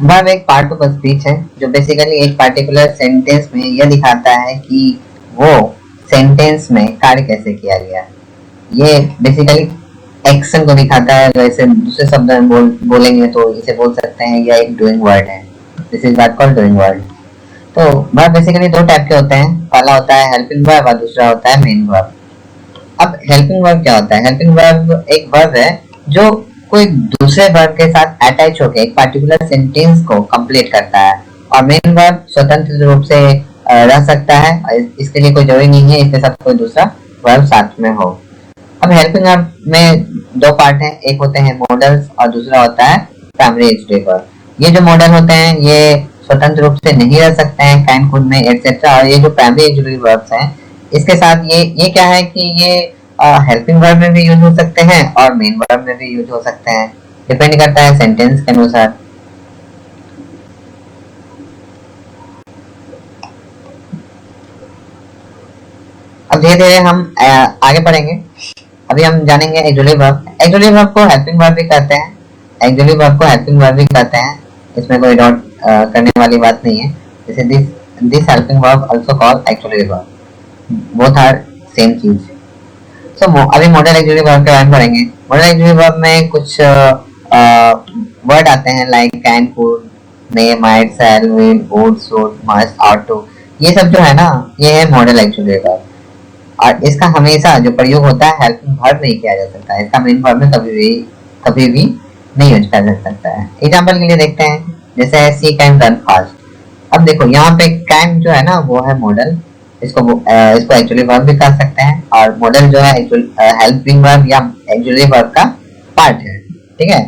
Verb एक part of speech है जो बेसिकली एक पर्टिकुलर सेंटेंस में यह दिखाता है कि वो सेंटेंस में कार्य कैसे किया गया है। ये बेसिकली एक्शन को दिखाता है। वैसे दूसरे शब्द में बोलेंगे तो इसे बोल सकते हैं यह एक डूइंग वर्ड है। This is what called doing word. तो वर्ब बेसिकली दो टाइप के होते हैं। पहला होता है हेल्पिंग वर्ब और दूसरा होता है मेन वर्ब। अब हेल्पिंग वर्ब क्या होता है? हेल्पिंग वर्ब एक वर्ब है जो कोई दूसरे वर्ब के साथ अटैच होकर एक पर्टिकुलर सेंटेंस को कंप्लीट करता है। और मेन वर्ब स्वतंत्र रूप से रह सकता है और इसके लिए कोई जरूरी नहीं है इसके साथ कोई दूसरा वर्ब साथ में हो। अब हेल्पिंग वर्ब में दो पार्ट हैं, एक होते हैं मॉडल्स और दूसरा होता है प्राइमरी एक्सक्लूसिव वर्ब। ये जो मॉडल होते हैं ये स्वतंत्र रूप से नहीं रह सकते हैं, कैन, कुड में एक्सेट्रा। और ये जो प्राइमरी एक्सक्लूसिव वर्ब्स हैं इसके साथ ये क्या है कि ये हेल्पिंग वर्ब में भी यूज हो सकते हैं और मेन वर्ब में भी यूज हो सकते हैं, डिपेंड करता है सेंटेंस के अनुसार। अब धीरे धीरे हम आगे बढ़ेंगे। अभी हम जानेंगे एक्सक्लूसिव वर्ब। एक्सक्लूसिव वर्ब को हेल्पिंग वर्ब भी कहते हैं। एक्सक्लूसिव वर्ब को हेल्पिंग वर्ब भी कहते हैं, इसमें कोई डाउट करने वाली बात नहीं है। जैसे this helping verb also called exclusive verb, both are same चीज। सो अभी मॉडल एक्सक्लूसिव वर्ब के बारे में पढ़ेंगे। मॉडल एक्सक्लूसिव वर्ब में कुछ वर्ड आते हैं like can, could, may, might, shall, will, would, should, must, ought to. ये सब जो है ना ये है मॉडल एक्सक्लूसिव वर्ब। और इसका हमेशा जो प्रयोग होता है हेल्पिंग वर्ब नहीं किया जा सकता है। इसका मेन वर्ब में कभी भी नहीं यूज किया जा सकता है। एग्जांपल के लिए देखते हैं, जैसे सी कैन रन फास्ट। अब देखो यहाँ पे कैन जो है ना वो है मॉडल, इसको एक्चुअली वर्ब भी कह सकते हैं। और मॉडल जो है हेल्पिंग वर्ब या एक्चुअली वर्ब का पार्ट है, ठीक है।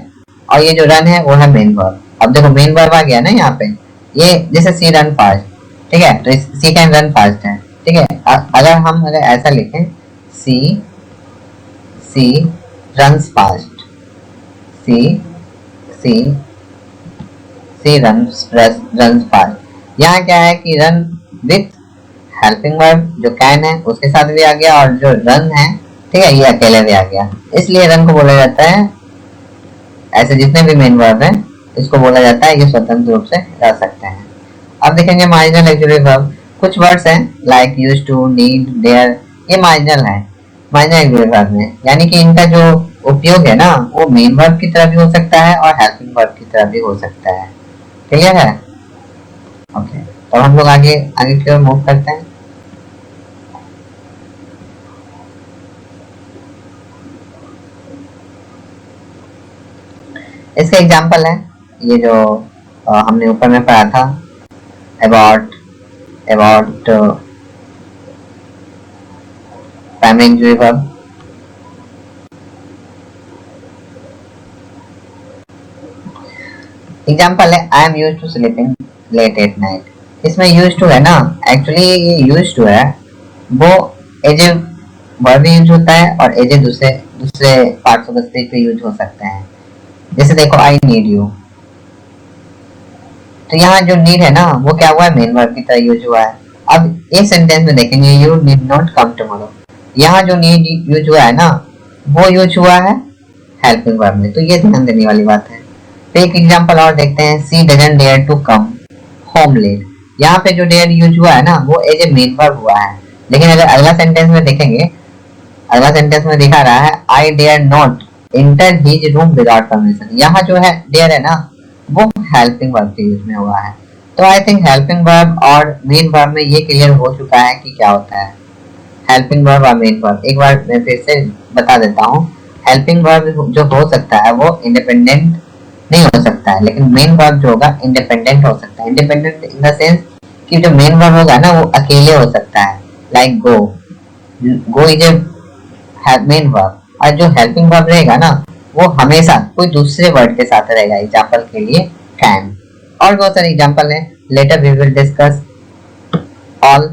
और ये जो रन है वो है मेन वर्ब। अब देखो मेन वर्ब आ गया ना यहाँ पे, ये जैसे सी रन फास्ट, ठीक है, तो सी कैन रन फास्ट है, ठीक है। अगर ऐसा लिखें सी रन्स फास्ट, सी रन्स फास्ट। यहाँ क्या है कि रन विथ हेल्पिंग वर्ब जो कैन है उसके साथ भी आ गया और जो रन है, ठीक है, ये अकेले भी आ गया। इसलिए रन को बोला जाता है, ऐसे जितने भी मेन वर्ब हैं इसको बोला जाता है ये स्वतंत्र रूप से रह सकते हैं। अब देखेंगे मार्जिनल एक्सक्लूसिव वर्ब। कुछ वर्ड्स हैं like used to, need, dare, ये मार्जिनल है मार्जिनल एक्सक्लूसिव वर्ब में। यानी कि इनका जो उपयोग है ना वो मेन वर्ब की तरह भी हो सकता है और हेल्पिंग वर्ब की तरह भी हो सकता है। क्लियर है? ओके, तो हम लोग आगे की ओर मूव करते हैं। इसके एग्जाम्पल है ये जो हमने ऊपर में पढ़ा था, about primary exclusive verb. Example है I am used to sleeping late at night. इसमें यूज्ड टू है ना, एक्चुअली ये यूज्ड टू है वो एज ए वर्ब भी यूज होता है और एज ए दूसरे पार्ट्स ऑफ स्पीच पे यूज हो सकते हैं। जैसे देखो आई नीड यू, तो यहाँ जो नीड है ना वो क्या हुआ है, मेन वर्ब की तरह यूज हुआ है। अब एक सेंटेंस में देखेंगे you need not come tomorrow, यहाँ जो नीड यूज हुआ है ना वो यूज हुआ है हेल्पिंग वर्ब में, तो ये ध्यान देने वाली बात है। तो एक एग्जांपल और देखते हैं, she doesn't dare to come home late. यहाँ पे जो डेयर यूज हुआ है ना वो एज ए मेन वर्ब हुआ है। लेकिन अगर अगला सेंटेंस में देखेंगे, अगला सेंटेंस में दिखा रहा है I dare not enter his room without permission. यहाँ जो है डेयर है ना वो हेल्पिंग वर्ब के यूज में हुआ है। तो आई थिंक हेल्पिंग वर्ब और मेन वर्ब में ये क्लियर हो चुका है कि क्या होता है हेल्पिंग वर्ब और मेन वर्ब। एक बार मैं फिर से बता देता हूँ, हेल्पिंग वर्ब जो हो सकता है वो इंडिपेंडेंट नहीं हो सकता है, लेकिन मेन वर्ब जो होगा इंडिपेंडेंट हो सकता है। इंडिपेंडेंट इन द सेंस कि जो मेन वर्ब होगा ना वो अकेले हो सकता है, like go is a main verb. और जो हेल्पिंग वर्ब रहेगा ना वो हमेशा कोई दूसरे वर्ड के साथ रहेगा। एग्जांपल के लिए कैन, और बहुत सारे एग्जांपल हैं, later we will discuss all.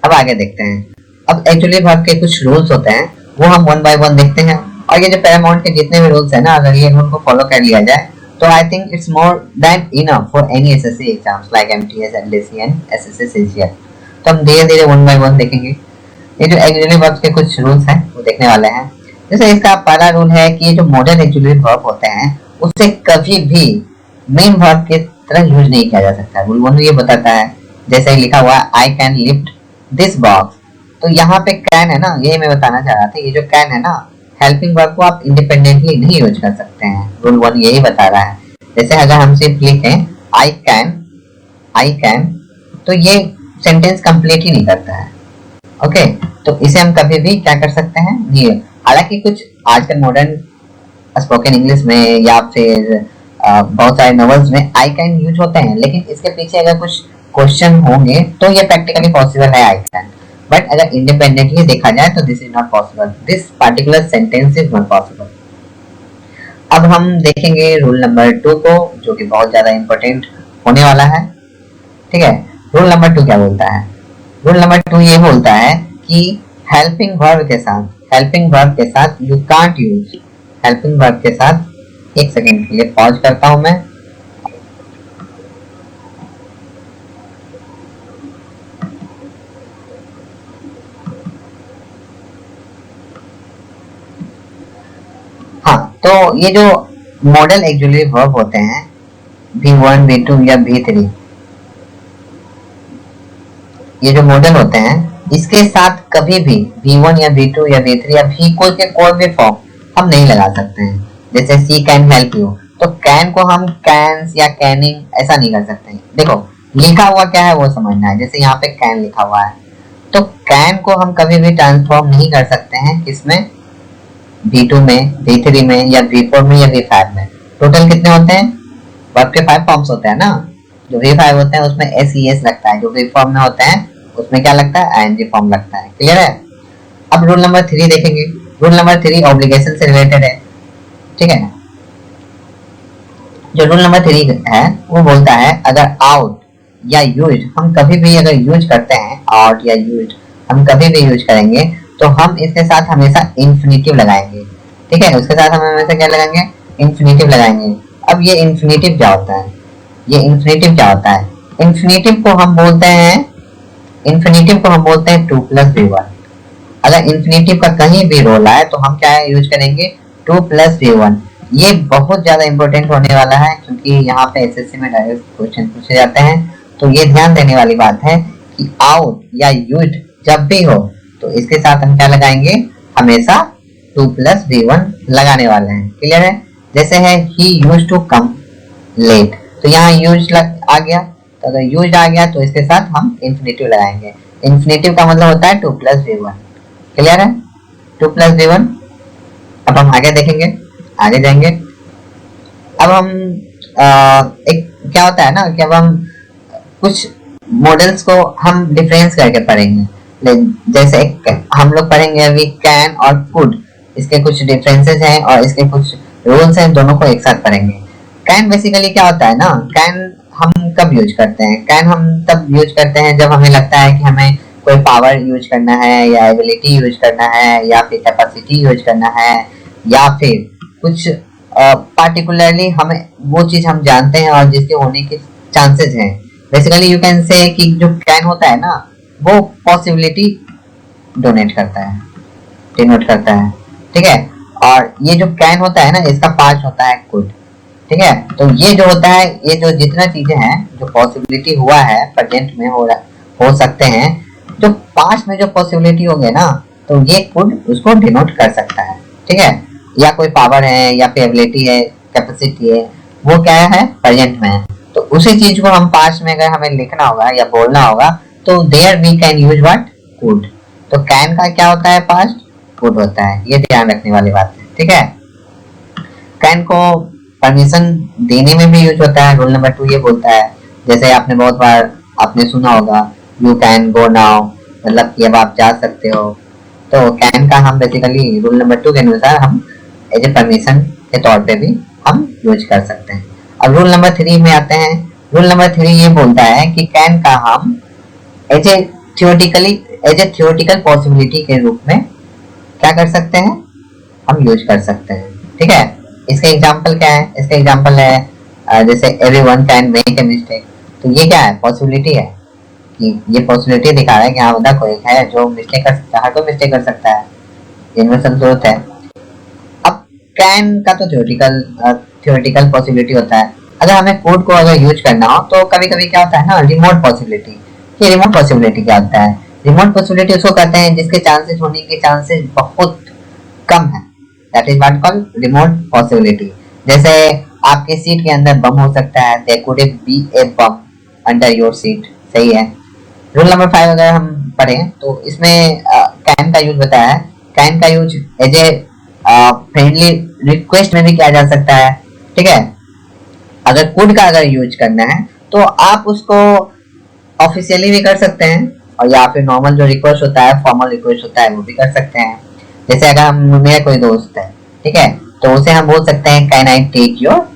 अब आगे देखते हैं। अब एक्चुअली वर्ब के कुछ रूल्स होते हैं वो हम वन बाय वन देखते हैं। और ये जो पैरामाउंट के जितने भी रूल्स हैं ना अगर ये रूल को फॉलो कर लिया जाए तो I think it's more than enough for any SSC exams like MTS, LDC and SSC CGL. तो हम धीरे धीरे वन बाय वन देखेंगे। ये जो एक्चुअली वर्ब के कुछ रूल्स हैं वो देखने वाले हैं। जैसे इसका पहला रूल है कि ये जो मॉडल एक्चुअली वर्ब होते हैं उससे कभी भी मेन वर्ब की तरह यूज नहीं किया जा सकता। रूल 1 ये बताता है, जैसे लिखा हुआ है I can lift this box, तो यहाँ पे कैन है ना, ये मैं बताना चाह रहा था, ये जो कैन है ना, हेल्पिंग वर्ब को आप इंडिपेंडेंटली नहीं यूज कर सकते हैं। रूल 1 यही बता रहा है। जैसे अगर हम सिर्फ लिखें आई कैन, तो ये सेंटेंस कंप्लीट ही नहीं करता है। ओके, तो इसे हम कभी भी क्या कर सकते हैं, नहीं। हालांकि कुछ आजकल मॉडर्न स्पोकन इंग्लिश में या फिर बहुत सारे नॉवेल्स में आई कैन यूज होते हैं, लेकिन इसके पीछे अगर कुछ क्वेश्चन होंगे तो ये प्रैक्टिकली पॉसिबल है आई कैन, बट अगर इंडिपेंडेंटली देखा जाए तो this is not possible, this particular sentence is not possible. अब हम देखेंगे रूल नंबर 2 को, जो कि बहुत ज्यादा इंपॉर्टेंट होने वाला है। ठीक है, रूल नंबर 2 क्या बोलता है? रूल नंबर 2 ये बोलता है कि हेल्पिंग वर्ब के साथ you can't use, helping verb के साथ, एक सेकेंड के लिए पॉज करता हूं मैं। हाँ, तो ये जो मॉडल एक्चुअली वर्ब होते हैं V1, V2 या V3, ये जो मॉडल होते हैं इसके साथ कभी भी V1 या V2 या V3 या V के कोई भी फॉर्म हम नहीं लगा सकते हैं। जैसे सी कैन हेल्प यू, तो कैन को हम कैंस या कैनिंग ऐसा नहीं कर सकते। देखो लिखा हुआ क्या है वो समझना है। जैसे यहाँ पे कैन लिखा हुआ है, तो कैन को हम कभी भी ट्रांसफॉर्म नहीं कर सकते हैं किसमें, V2 में, V3 में या V4 में या V5 में। टोटल कितने होते हैं? वर्ब के 5 फॉर्म्स होते हैं ना। जो V5 होते हैं उसमें SES लगता है, जो V फॉर्म में होते हैं उसमें क्या लगता है, ING फॉर्म लगता है। क्लियर है? अब रूल नंबर 3 देखेंगे। रूल नंबर 3 ऑब्लिगेशन से रिलेटेड है। ठीक है, जो रूल नंबर 3 है वो बोलता है अगर आउट या यूज हम कभी भी अगर यूज करते हैं, आउट या यूज हम कभी भी यूज करेंगे तो हम इसके साथ हमेशा इंफिनिटिव लगाएंगे। ठीक है, उसके साथ हम हमेशा क्या लगाएंगे, इंफिनिटिव लगाएंगे। अब ये इंफिनिटिव क्या होता है, ये इंफिनिटिव क्या होता है? इंफिनिटिव को हम बोलते हैं, इंफिनिटिव को हम बोलते हैं 2 + V1। अगर इंफिनिटिव का कहीं भी रोल आए तो हम क्या यूज करेंगे, 2 + V1। ये बहुत ज्यादा इंपॉर्टेंट होने वाला है क्योंकि यहाँ पे एसएससी में डायरेक्ट क्वेश्चन पूछे जाते हैं। तो ये ध्यान देने वाली बात है कि आउट या यूज जब भी हो तो इसके साथ हम क्या लगाएंगे, हमेशा 2 + V1 लगाने वाले हैं। क्लियर है? जैसे है ही यूज्ड टू कम लेट, तो यहाँ यूज आ गया, तो अगर यूज आ गया तो इसके साथ हम इंफिनिटिव लगाएंगे। इंफिनिटिव का मतलब होता है 2 + V1। क्लियर है? 2 + V1। अब हम आगे देखेंगे, आगे जाएंगे। अब हम एक क्या होता है ना कि अब हम कुछ मॉडल्स को हम डिफरेंस करके पढ़ेंगे। जैसे हम लोग पढ़ेंगे अभी कैन और कुड, इसके कुछ डिफरेंसेस हैं और इसके कुछ रूल्स हैं, दोनों को एक साथ पढ़ेंगे। कैन बेसिकली क्या होता है ना, कैन हम कब यूज करते हैं, कैन हम तब यूज करते हैं जब हमें लगता है कि हमें कोई पावर यूज करना है या एबिलिटी यूज करना है या फिर कैपेसिटी यूज करना है या फिर कुछ पार्टिकुलरली हमें वो चीज हम जानते हैं और जिसके होने के चांसेस हैं। बेसिकली यू कैन से कि जो कैन होता है ना वो पॉसिबिलिटी डोनेट करता है, डिनोट करता है। ठीक है, और ये जो कैन होता है ना इसका पार्ट होता है कुड। ठीक है, तो ये जो होता है, ये जो जितना चीजें हैं जो पॉसिबिलिटी हुआ है प्रेजेंट में हो सकते हैं, जो पास्ट में जो पॉसिबिलिटी होंगे ना तो ये कुड उसको डिनोट कर सकता है। ठीक है, या कोई पावर है या फिर एबिलिटी है, कैपेसिटी है, वो क्या है, प्रेजेंट में है। तो उसी चीज को हम पास्ट में अगर हमें लिखना होगा या बोलना होगा तो there we can use what, could. तो कैन का क्या होता है, पास्ट, कुड होता है। ये ध्यान रखने वाली बात है। ठीक है, कैन को परमिशन देने में भी यूज होता है। रूल नंबर 2 ये बोलता है, जैसे आपने बहुत बार आपने सुना होगा यू कैन गो नाउ, मतलब कि अब आप जा सकते हो। तो कैन का हम बेसिकली रूल नंबर 2 के अनुसार हम एज ए परमिशन के तौर पे भी हम यूज कर सकते हैं। अब रूल नंबर 3 में आते हैं। रूल नंबर 3 ये बोलता है कि कैन का हम एज ए थियोरेटिकल पॉसिबिलिटी के रूप में क्या कर सकते हैं, हम यूज कर सकते हैं। ठीक है, इसका एग्जांपल क्या है, इसका एग्जांपल है जैसे everyone can make a mistake. तो ये क्या है, पॉसिबिलिटी है कि ये पॉसिबिलिटी दिखा रहा है कि हाँ बंदा कोई है जो मिस्टेक कर सकता है, हर कोई मिस्टेक कर सकता है, यूनिवर्सल ट्रूथ है। अब कैन का तो थियोरेटिकल पॉसिबिलिटी होता है, अगर हमें कोड को अगर यूज करना हो तो कभी कभी क्या होता है ना, रिमोट पॉसिबिलिटी। ये रिमोट पॉसिबिलिटी क्या होता है? रिमोट पॉसिबिलिटी उसको कहते हैं जिसके चांसेस होने के चांसेस बहुत कम है। That is what called remote possibility. जैसे आपके सीट के अंदर बम हो सकता है, there could be a bomb under your seat. सही है। रूल नंबर 5 अगर हम पढ़ें तो इसमें कैन का यूज बताया है। कैन का use as a friendly request में भी किया जा सकता है। ठीक है। अगर कुड का अगर यूज करना है तो आप उसको ऑफिशियली भी कर सकते हैं, और या फिर नॉर्मल जो रिक्वेस्ट होता है, फॉर्मल रिक्वेस्ट होता है, वो भी कर सकते हैं। जैसे अगर हम, मेरा कोई दोस्त है, ठीक है, तो उसे हम बोल सकते हैं can I take your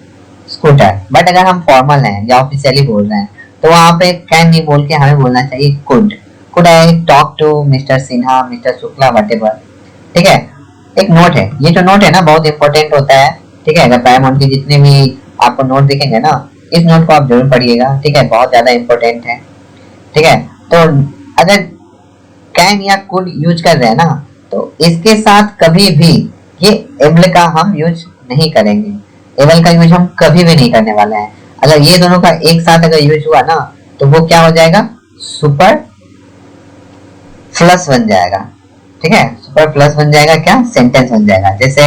scooter. But अगर हम फॉर्मल हैं या ऑफिशियली बोल रहे हैं तो वहां पे कैन नहीं बोल के हमें बोलना चाहिए could. Could I talk to Mister Sinha, Mister Shukla, whatever. ठीक है। एक नोट है, ये जो नोट है ना बहुत इंपॉर्टेंट होता है। ठीक है। अगर पायमोन के जितने भी आपको नोट दिखेंगे ना, इस नोट को आप जरूर पढ़िएगा। ठीक है। बहुत ज्यादा इंपॉर्टेंट है। ठीक है। तो अगर कैन या कुड यूज कर रहे हैं ना, तो इसके साथ कभी भी ये एबल का हम यूज नहीं करेंगे। एबल का यूज हम कभी भी नहीं करने वाले हैं। अगर ये दोनों का एक साथ अगर यूज हुआ ना, तो वो क्या हो जाएगा? सुपर प्लस बन जाएगा। ठीक है। सुपर प्लस बन जाएगा, क्या सेंटेंस बन जाएगा। जैसे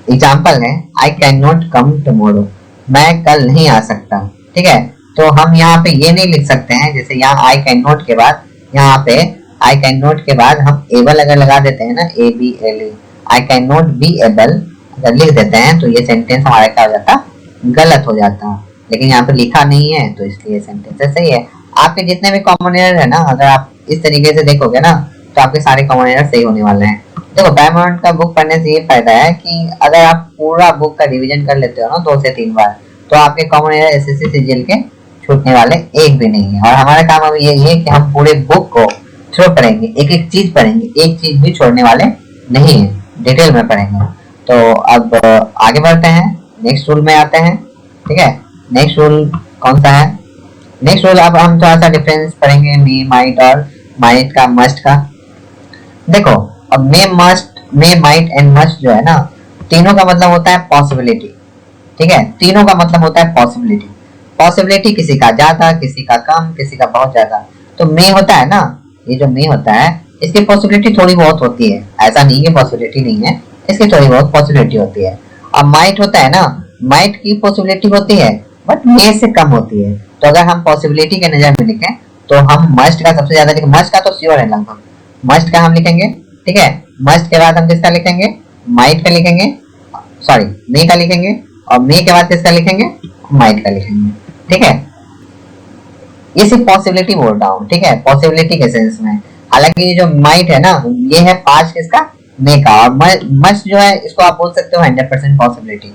एग्जाम्पल है, आई कैन नॉट कम टुमारो, मैं कल नहीं आ सकता। ठीक है। तो हम यहाँ पे ये नहीं लिख सकते हैं, जैसे यहाँ आई कैन नॉट के बाद, यहाँ पे आई कैन नॉट के बाद हम एबल अगर लगा देते हैं ना, A B L E, I can not be able अगर लिख देते हैं तो ये सेंटेंस हमारा क्या हो जाता? गलत हो जाता। लेकिन यहाँ पे लिखा नहीं है तो इसलिए सेंटेंस सही है। आपके जितने भी कॉमन एरर है ना, अगर आप इस तरीके से देखोगे ना, तो आपके सारे कॉमन एरर सही होने वाले हैं। देखो, डायमंड का बुक पढ़ने से ये फायदा है कि अगर आप पूरा बुक का रिवीजन कर लेते हो ना 2 से 3 बार, तो आपके कॉमन एरर एसएससी सीजीएल के छूटने वाले एक भी नहीं है। और हमारा काम अभी यही है कि हम पूरे बुक को थ्रो करेंगे, एक एक चीज पढ़ेंगे, एक चीज भी छोड़ने वाले नहीं है, डिटेल में पढ़ेंगे। तो अब आगे बढ़ते हैं, नेक्स्ट रूल में आते हैं। ठीक है। नेक्स्ट रूल कौन सा है? नेक्स्ट रूल अब हम थोड़ा सा डिफरेंस पढ़ेंगे मे, माइट और माइट का, मस्ट का। देखो, अब may, must, may, might and must जो है ना, तीनों का मतलब होता है पॉसिबिलिटी। ठीक है। तीनों का मतलब होता है पॉसिबिलिटी। पॉसिबिलिटी किसी का ज्यादा, किसी का कम, किसी का बहुत ज्यादा। तो मे होता है ना, ये जो मे होता है, इसकी पॉसिबिलिटी थोड़ी बहुत होती है। ऐसा नहीं है पॉसिबिलिटी नहीं है, इसकी थोड़ी बहुत पॉसिबिलिटी होती है। अब माइट होता है ना, माइट की पॉसिबिलिटी होती है बट मे से कम होती है। तो अगर हम पॉसिबिलिटी के नजर में लिखें तो हम मस्ट का सबसे ज्यादा लिखेंगे। मस्ट का तो श्योर है लगभग, मस्ट का हम लिखेंगे। ठीक है। मस्ट के बाद हम किसका लिखेंगे? माइट का लिखेंगे, सॉरी मे का लिखेंगे, और मे के बाद किसका लिखेंगे? माइट का लिखेंगे। ठीक है। ये सिर्फ पॉसिबिलिटी बोल रहा हूँ। ठीक है। पॉसिबिलिटी के सेंस में। हालांकि ये जो माइट है ना, ये है पास्ट किसका? मे का। और मस्ट जो है, इसको आप बोल सकते हो 100% पॉसिबिलिटी।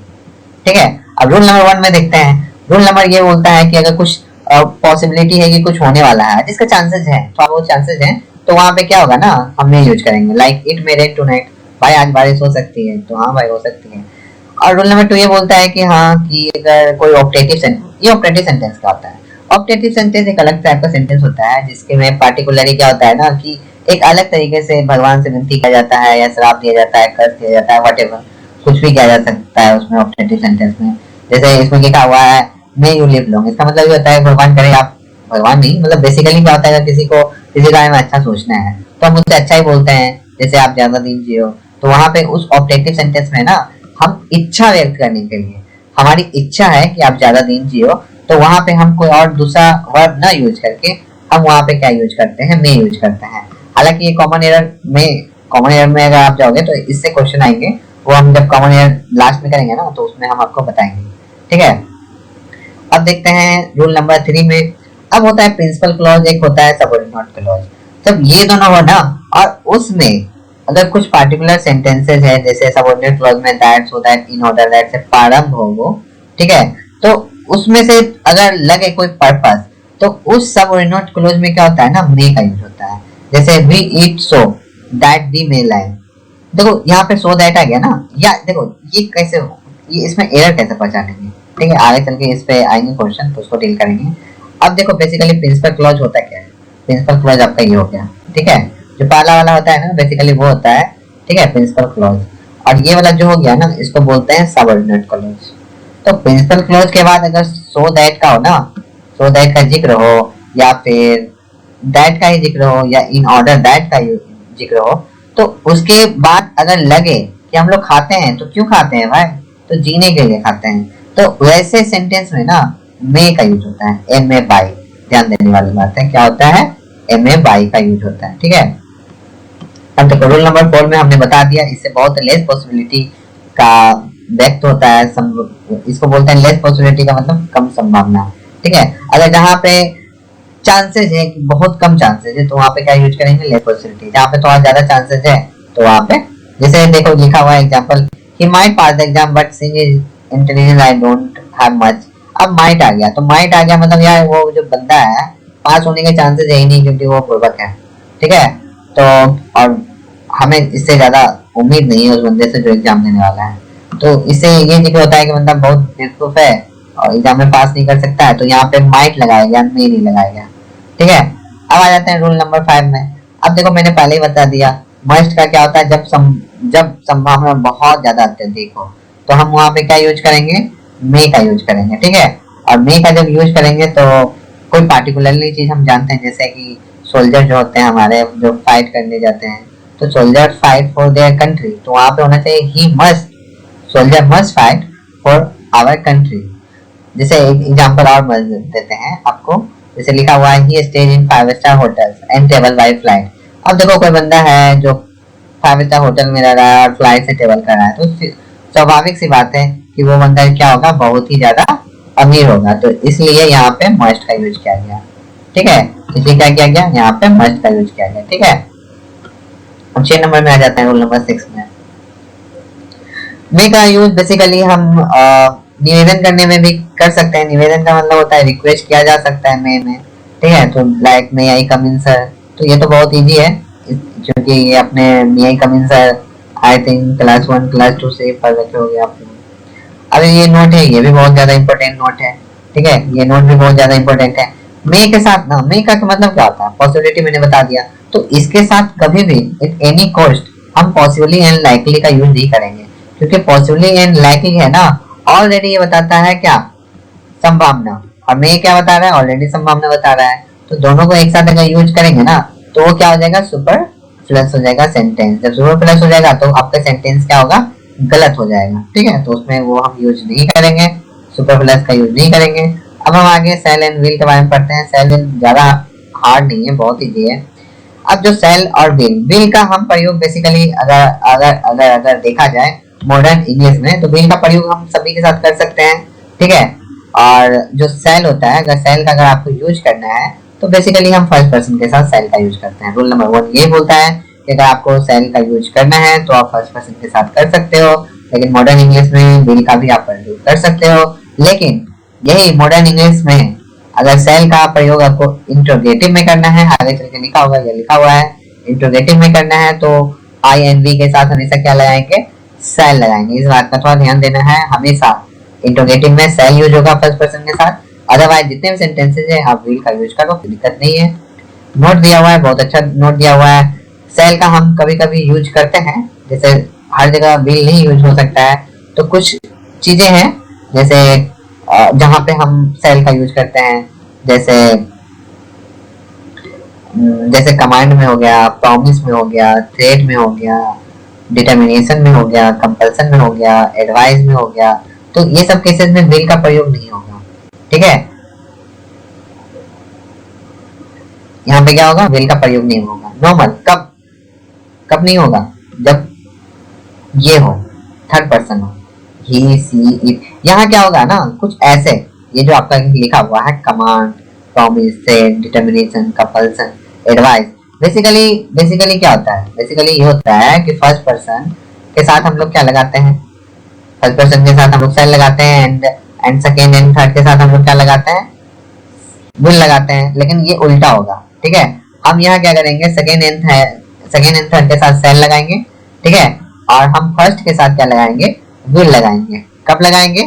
ठीक है। अब रूल नंबर 1 में देखते हैं। रूल नंबर ये बोलता है कि अगर कुछ पॉसिबिलिटी है कि कुछ होने वाला है, जिसका चांसेस है, थोड़ा बहुत चांसेस है, तो वहां पे क्या होगा ना, हम नहीं यूज करेंगे। Like it may rain tonight, भाई आज बारिश हो सकती है, तो हाँ भाई हो सकती है। और रूल नंबर 2 ये बोलता है कि हाँ, कि अगर कोई ऑप्टेटिव सेंटेंस, ये ऑप्टेटिव सेंटेंस क्या होता है? ऑप्टेटिव सेंटेंस एक अलग टाइप का सेंटेंस होता है, जिसके में पार्टिकुलरली क्या होता है ना, कि एक अलग तरीके से भगवान से विनती किया जाता है, या श्राप दिया जाता है, कर्ज दिया जाता है, व्हाटएवर, कुछ भी किया जा सकता है उसमें ऑप्टेटिव सेंटेंस में। जैसे इसमें लिखा हुआ है मे यू लिव लॉन्ग, इसका मतलब ये होता है भगवान करे आप, भगवान नहीं मतलब बेसिकली क्या होता है, अगर किसी को किसी बारे में अच्छा सोचना है तो हम उससे अच्छा ही बोलते हैं, जैसे आप ज्यादा दिन जियो। तो वहां पे उस ऑप्टेटिव सेंटेंस में ना, हम इच्छा व्यक्त करने के लिए, हमारी इच्छा है कि आप ज्यादा दिन जियो, तो वहां पे हम कोई और दूसरा वर्ब ना यूज करके हम वहां पे क्या यूज करते हैं? मे यूज करते हैं। हालांकि ये कॉमन एरर में अगर आप जाओगे तो इससे क्वेश्चन आएंगे, वो हम जब कॉमन एरर लास्ट में करेंगे ना, तो उसमें हम आपको बताएंगे। ठीक है। अब देखते हैं रूल नंबर 3 में। अब होता है प्रिंसिपल क्लॉज, एक होता है सबऑर्डिनेट क्लॉज। जब ये दोनों हो ना, और उसमें अगर कुछ पार्टिकुलर सेंटेंसेस है, जैसे सबऑर्डिनेट क्लॉज में that, so that, in order that से प्रारंभ हो वो, ठीक है, तो उसमें से अगर लगे कोई पर्पस, तो उस सबऑर्डिनेट क्लॉज में क्या होता है ना, मे का यूज होता है। जैसे we eat so that the may line. देखो यहाँ पे सो दैट आ गया ना, या देखो ये कैसे, ये इसमें एरर कैसे पहचानेंगे? ठीक है, आगे चल के इस पे आएंगे क्वेश्चन, तो उसको डील करेंगे। अब देखो बेसिकली प्रिंसिपल क्लॉज होता क्या है? प्रिंसिपल क्लॉज आपका ये हो गया। ठीक है। जो पहला वाला होता है ना, बेसिकली वो होता है, ठीक है, प्रिंसिपल क्लॉज। और ये वाला जो हो गया ना, इसको बोलते हैं सबऑर्डिनेट क्लॉज। तो प्रिंसिपल क्लोज के बाद अगर सो दैट का हो ना, सो दैट का जिक्र हो या फिर दैट का ही जिक्र हो या इन ऑर्डर दैट का जिक्र हो, तो उसके बाद अगर लगे कि हम लोग खाते हैं तो क्यों खाते हैं भाई, तो जीने के लिए खाते हैं, तो वैसे सेंटेंस में ना मे का यूज होता है, एम ए बाई। ध्यान देने वाली बात है, क्या होता है, एम ए बाई का यूज होता है। ठीक है, अब देखो रूल नंबर 4 में हमने बता दिया, इससे बहुत लेस पॉसिबिलिटी का व्यक्त होता है, इसको बोलते हैं लेस पॉसिबिलिटी का मतलब कम संभावना। ठीक है, अगर जहाँ पे चांसेस है कि बहुत कम चांसेस है तो वहाँ पे क्या यूज करेंगे, लेस पॉसिबिलिटी। जहाँ पे थोड़ा ज्यादा चांसेस है तो वहाँ पे, जैसे देखो लिखा हुआ है example, he might pass the exam but since is intelligence I don't have much. अब माइट आ गया, तो माइट आ गया मतलब यार वो जो बंदा है पास होने के चांसेस है ही नहीं क्योंकि वो बुर्बक है। ठीक है, तो और हमें इससे ज्यादा उम्मीद नहीं है उस बंदे से जो एग्जाम देने वाला है, तो इससे ये जिक्र होता है कि बंदा बहुत बेवकूफ है और एग्जाम में पास नहीं कर सकता है, तो यहाँ पे माइट लगाया गया, मे नहीं लगाया गया। ठीक है, अब आ जाते हैं रूल नंबर 5 में। अब देखो मैंने पहले ही बता दिया, मस्ट का क्या होता है, जब संभावना बहुत ज्यादा अत्यधिक हो तो हम वहाँ पे क्या यूज करेंगे, मे का यूज करेंगे। ठीक है, और मे का जब यूज करेंगे तो कोई पार्टिकुलरली चीज हम जानते हैं, जैसे कि सोल्जर जो होते हैं हमारे जो फाइट करने जाते हैं, तो soldier fight for their country, तो वहाँ पे होना चाहिए ही must, soldier must fight for our country. जैसे एक एग्जांपल और देते हैं आपको, जैसे लिखा हुआ है he stays in 5 star hotels and travel by flight. अब देखो कोई बंदा है जो 5 स्टार होटल में रह रहा है और फ्लाइट से ट्रेवल कर रहा है, तो स्वाभाविक सी बात है कि वो बंदा क्या होगा, बहुत ही ज्यादा अमीर होगा, तो इसलिए यहाँ पे मस्ट का यूज किया गया। ठीक है, इसलिए क्या किया गया, यहाँ पे मस्ट का यूज किया गया। ठीक है, अब 6 नंबर में आ जाते हैं रूल नंबर 6 में। मे का यूज बेसिकली हम निवेदन करने में भी कर सकते हैं। निवेदन का मतलब होता है रिक्वेस्ट किया जा सकता है मे में। ठीक है, तो like may I come in sir, तो ये तो बहुत इजी है क्योंकि ये अपने may I come in sir I think class 1 class 2 से पढ़ रखे होंगे आप लोग। अब ये नोट है, ये भी बहुत ज्यादा इंपॉर्टेंट नोट है। ठीक है, ये नोट भी बहुत ज्यादा इंपॉर्टेंट है। मे के साथ ना, मे का मतलब क्या होता है, पॉसिबिलिटी मैंने बता दिया, तो इसके साथ कभी भी एट एनी कॉस्ट हम पॉसिबली एंड लाइकली का यूज नहीं करेंगे, क्योंकि पॉसिबली एंड लाइकली है ना, ऑलरेडी ये बताता है क्या, संभावना, और मे क्या बता रहा है, ऑलरेडी संभावना बता रहा है, तो दोनों को एक साथ अगर यूज करेंगे ना तो वो क्या हो जाएगा, सुपर प्लस हो जाएगा सेंटेंस। जब सुपर प्लस हो जाएगा तो आपका सेंटेंस क्या होगा, गलत हो जाएगा। ठीक है, तो उसमें वो हम यूज नहीं करेंगे, सुपर प्लस का यूज नहीं करेंगे। अब हम आगे सेल एंड विल के बारे में पढ़ते हैं। सेल विल ज्यादा हार्ड नहीं है, बहुत इजी है। अब जो सेल और विल, विल का हम प्रयोग बेसिकली अगर अगर अगर अगर देखा जाए मॉडर्न इंग्लिश में, तो विल का प्रयोग हम सभी के साथ कर सकते हैं। ठीक है, और जो सेल होता है, अगर सेल का अगर आपको यूज करना है तो बेसिकली हम फर्स्ट पर्सन के साथ सेल का यूज करते हैं। रूल नंबर 1 ये बोलता है कि अगर आपको सेल का यूज करना है तो आप फर्स्ट पर्सन के साथ कर सकते हो, लेकिन मॉडर्न इंग्लिश में विल का भी आप प्रयोग कर सकते हो। लेकिन यही मॉडर्न इंग्लिश में अगर सेल का प्रयोग आपको इंट्रोगेटिव में करना है, आगे चल के लिखा होगा, ये लिखा हुआ है, इंट्रोगेटिव में करना है तो आई एन वी के साथ हमेशा क्या लगाएंगे, सेल लगाएंगे। इस बात का थोड़ा ध्यान देना है, हमेशा इंट्रोगेटिव में सेल यूज होगा फर्स्ट पर्सन के साथ, अदरवाइज जितने भी सेंटेंसेस है आप विल का यूज करो, कोई दिक्कत नहीं है। नोट दिया हुआ है, बहुत अच्छा नोट दिया हुआ है। सेल का हम कभी कभी यूज करते हैं, जैसे हर जगह विल नहीं यूज हो सकता है, तो कुछ चीजें हैं जैसे जहाँ पे हम सेल का यूज करते हैं, जैसे जैसे कमांड में हो गया, प्रॉमिस में हो गया, थ्रेट में हो गया, डिटर्मिनेशन में हो गया, कंपल्सन में हो गया, एडवाइस में हो गया, तो ये सब केसेस में विल का प्रयोग नहीं होगा। ठीक है, यहाँ पे क्या होगा, विल का प्रयोग नहीं होगा। नॉर्मल कब कब नहीं होगा, जब ये हो, थर्ड पर्सन हो, ही सी इट, यहाँ क्या होगा ना, कुछ ऐसे, ये जो आपका लिखा हुआ है command, promise, threat, determination, compulsion, advice, basically basically क्या होता है, बेसिकली ये होता है कि फर्स्ट पर्सन के साथ हम लोग क्या लगाते हैं, फर्स्ट पर्सन के साथ हम लोग सेल लगाते हैं, एंड सेकेंड एंड थर्ड के साथ हम लोग क्या लगाते हैं, विल लगाते हैं, लेकिन ये उल्टा होगा। ठीक है, हम यहाँ क्या करेंगे, सेकेंड एंड थर्ड के साथ सेल लगाएंगे। ठीक है, और हम फर्स्ट के साथ क्या लगाएंगे, विल लगाएंगे। कब लगाएंगे,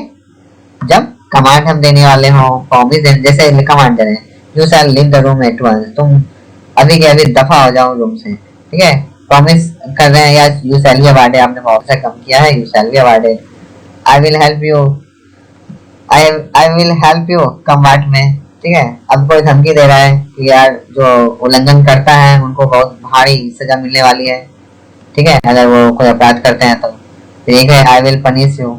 जब कमांड हम देने वाले हो, प्रॉमिस जैसे कमांड दे रहे हैं, you shall leave the room at once, तुम अभी के अभी दफा हो जाओ रूम से। ठीक है, प्रॉमिस कर रहे हैं, या यू शैल बी अवॉर्डेड, आपने बहुत सा कम किया है, you shall be awarded, I will help you I I will help you come what में, ठीक है। अब कोई धमकी दे रहा है कि यार जो उल्लंघन करता है उनको बहुत भारी सजा मिलने वाली है, ठीक है, अगर वो कोई अपराध करते हैं तो। फिर एक है आई विल पनिश यू,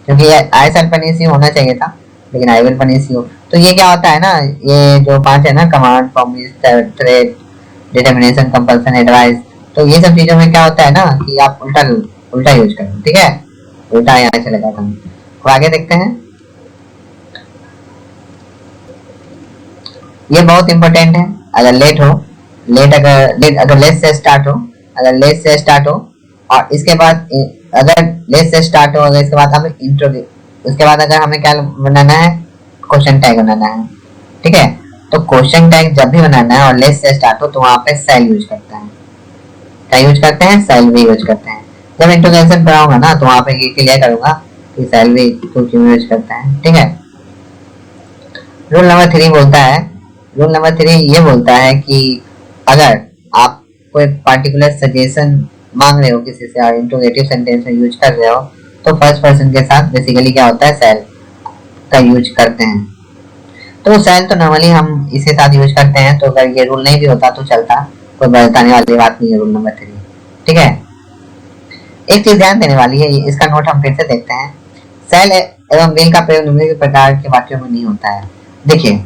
क्योंकि आई शैल पनिश यू होना चाहिए था, लेकिन आई विल पनिश यू। तो ये क्या होता है ना, ये जो पांच है ना, command, promise, threat, determination, compulsion, advice, तो ये सब चीजों में क्या होता है ना कि आप उल्टा उल्टा यूज करें, ठीक है। उल्टा यहाँ से लगा था। तो आगे देखते हैं। ये बहुत इंपॉर्टेंट है। अगर लेट हो, अगर लेट से स्टार्ट हो, अगर लेट से स्टार्ट हो और इसके बाद अगर लेट से स्टार्ट हो, अगर इसके बाद हमें इंट्रो, उसके बाद अगर हमें क्या बनाना है, क्वेश्चन टैग बनाना है, ठीक है। तो क्वेश्चन टैग जब भी बनाना है और लेट से स्टार्ट हो तो वहां पे सेल यूज करता है। क्या यूज करते हैं? सेल भी यूज करते हैं। जब इंट्रोडक्शन पढ़ाऊंगा ना तो वहां पे ये क्लियर करूंगा कि सेल भी क्यों यूज करता है, ठीक है। रूल नंबर 3 बोलता है, रूल नंबर 3 ये बोलता है कि अगर आप कोई पार्टिकुलर सजेशन मांग रहे हो किसी से और इंट्रोगेटिव सेंटेंस में यूज कर रहे हो तो फर्स्ट पर्सन के साथ बेसिकली क्या होता है, सेल का यूज करते हैं। तो सेल तो नॉर्मली हम इसके साथ यूज करते हैं, तो अगर ये रूल नहीं भी होता तो चलता, कोई बताने वाली बात नहीं है। रूल नंबर 3, ठीक है। एक चीज ध्यान देने वाली है, इसका नोट हम फिर से देखते हैं। सेल एवं विल का प्रयोग निम्नलिखित प्रकार के वाक्यों में नहीं होता है। देखिए,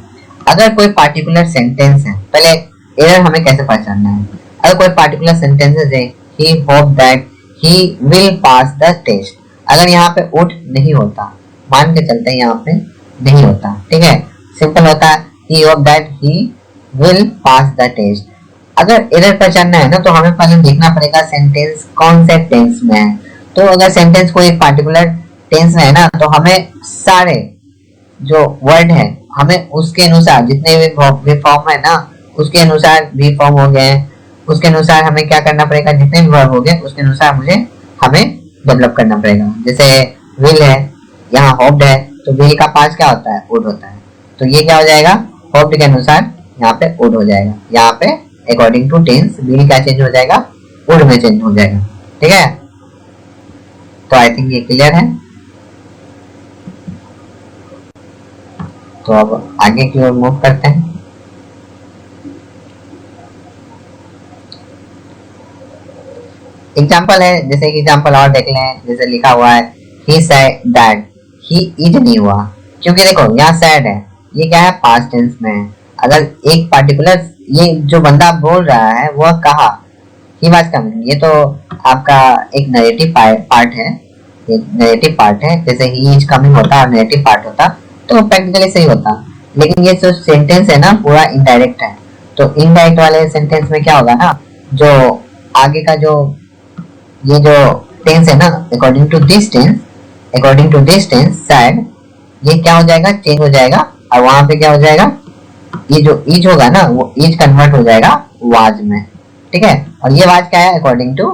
अगर कोई पार्टिकुलर सेंटेंस है, पहले एरर हमें कैसे पहचानना है। अगर कोई पार्टिकुलर सेंटेंस है, he hope that he will pass the test, अगर यहाँ पे वुड नहीं होता, मान के चलते हैं यहाँ पे नहीं होता, ठीक है, सिंपल होता है he hope that he will pass the test। अगर एरर पहचानना है ना तो हमें पहले देखना पड़ेगा सेंटेंस कौन से टेंस में है। तो अगर सेंटेंस कोई पार्टिकुलर टेंस में है ना तो हमें सारे जो वर्ड है हमें उसके अनुसार, जितने भी फॉर्म है ना उसके अनुसार भी फॉर्म हो गए हैं, उसके अनुसार हमें क्या करना पड़ेगा, जितने भी वर्ब हो गए उसके अनुसार हमें डेवलप करना पड़ेगा। जैसे विल है, यहाँ होप्ड है, तो विल का पास क्या होता है, वुड होता है, तो ये क्या हो जाएगा, होप्ड के अनुसार यहाँ पे वुड हो जाएगा। यहाँ पे अकॉर्डिंग टू टेंस विल क्या चेंज हो जाएगा, वुड में चेंज हो जाएगा, ठीक है। तो आई थिंक ये क्लियर है। तो अब आगे की ओर मूव करते हैं। एग्जाम्पल है, जैसे कि एग्जाम्पल और देख लें, जैसे लिखा हुआ है he said that, he eat नहीं हुआ, क्योंकि देखो यहाँ सैड है, ये क्या है, पास्ट टेंस में है। अगर एक पार्टिकुलर ये जो बंदा बोल रहा है वह कहा, ही वाज कमिंग, ये तो आपका एक नरेटिव पार्ट है, ये नरेटिव पार्ट है। जैसे ही इज कमिंग होता और नरेटिव पार्ट होता तो प्रैक्टिकली सही होता, लेकिन ये जो सेंटेंस है ना पूरा इनडायरेक्ट है। तो इनडायरेक्ट वाले सेंटेंस में क्या होगा ना, जो आगे का जो ये जो टेंस है ना, according to this tense said, ये क्या हो जाएगा, चेंज हो जाएगा, और वहां पे क्या हो जाएगा, ये जो इज होगा ना वो इज कन्वर्ट हो जाएगा वाज में, ठीक है। और ये वाज क्या है, अकॉर्डिंग टू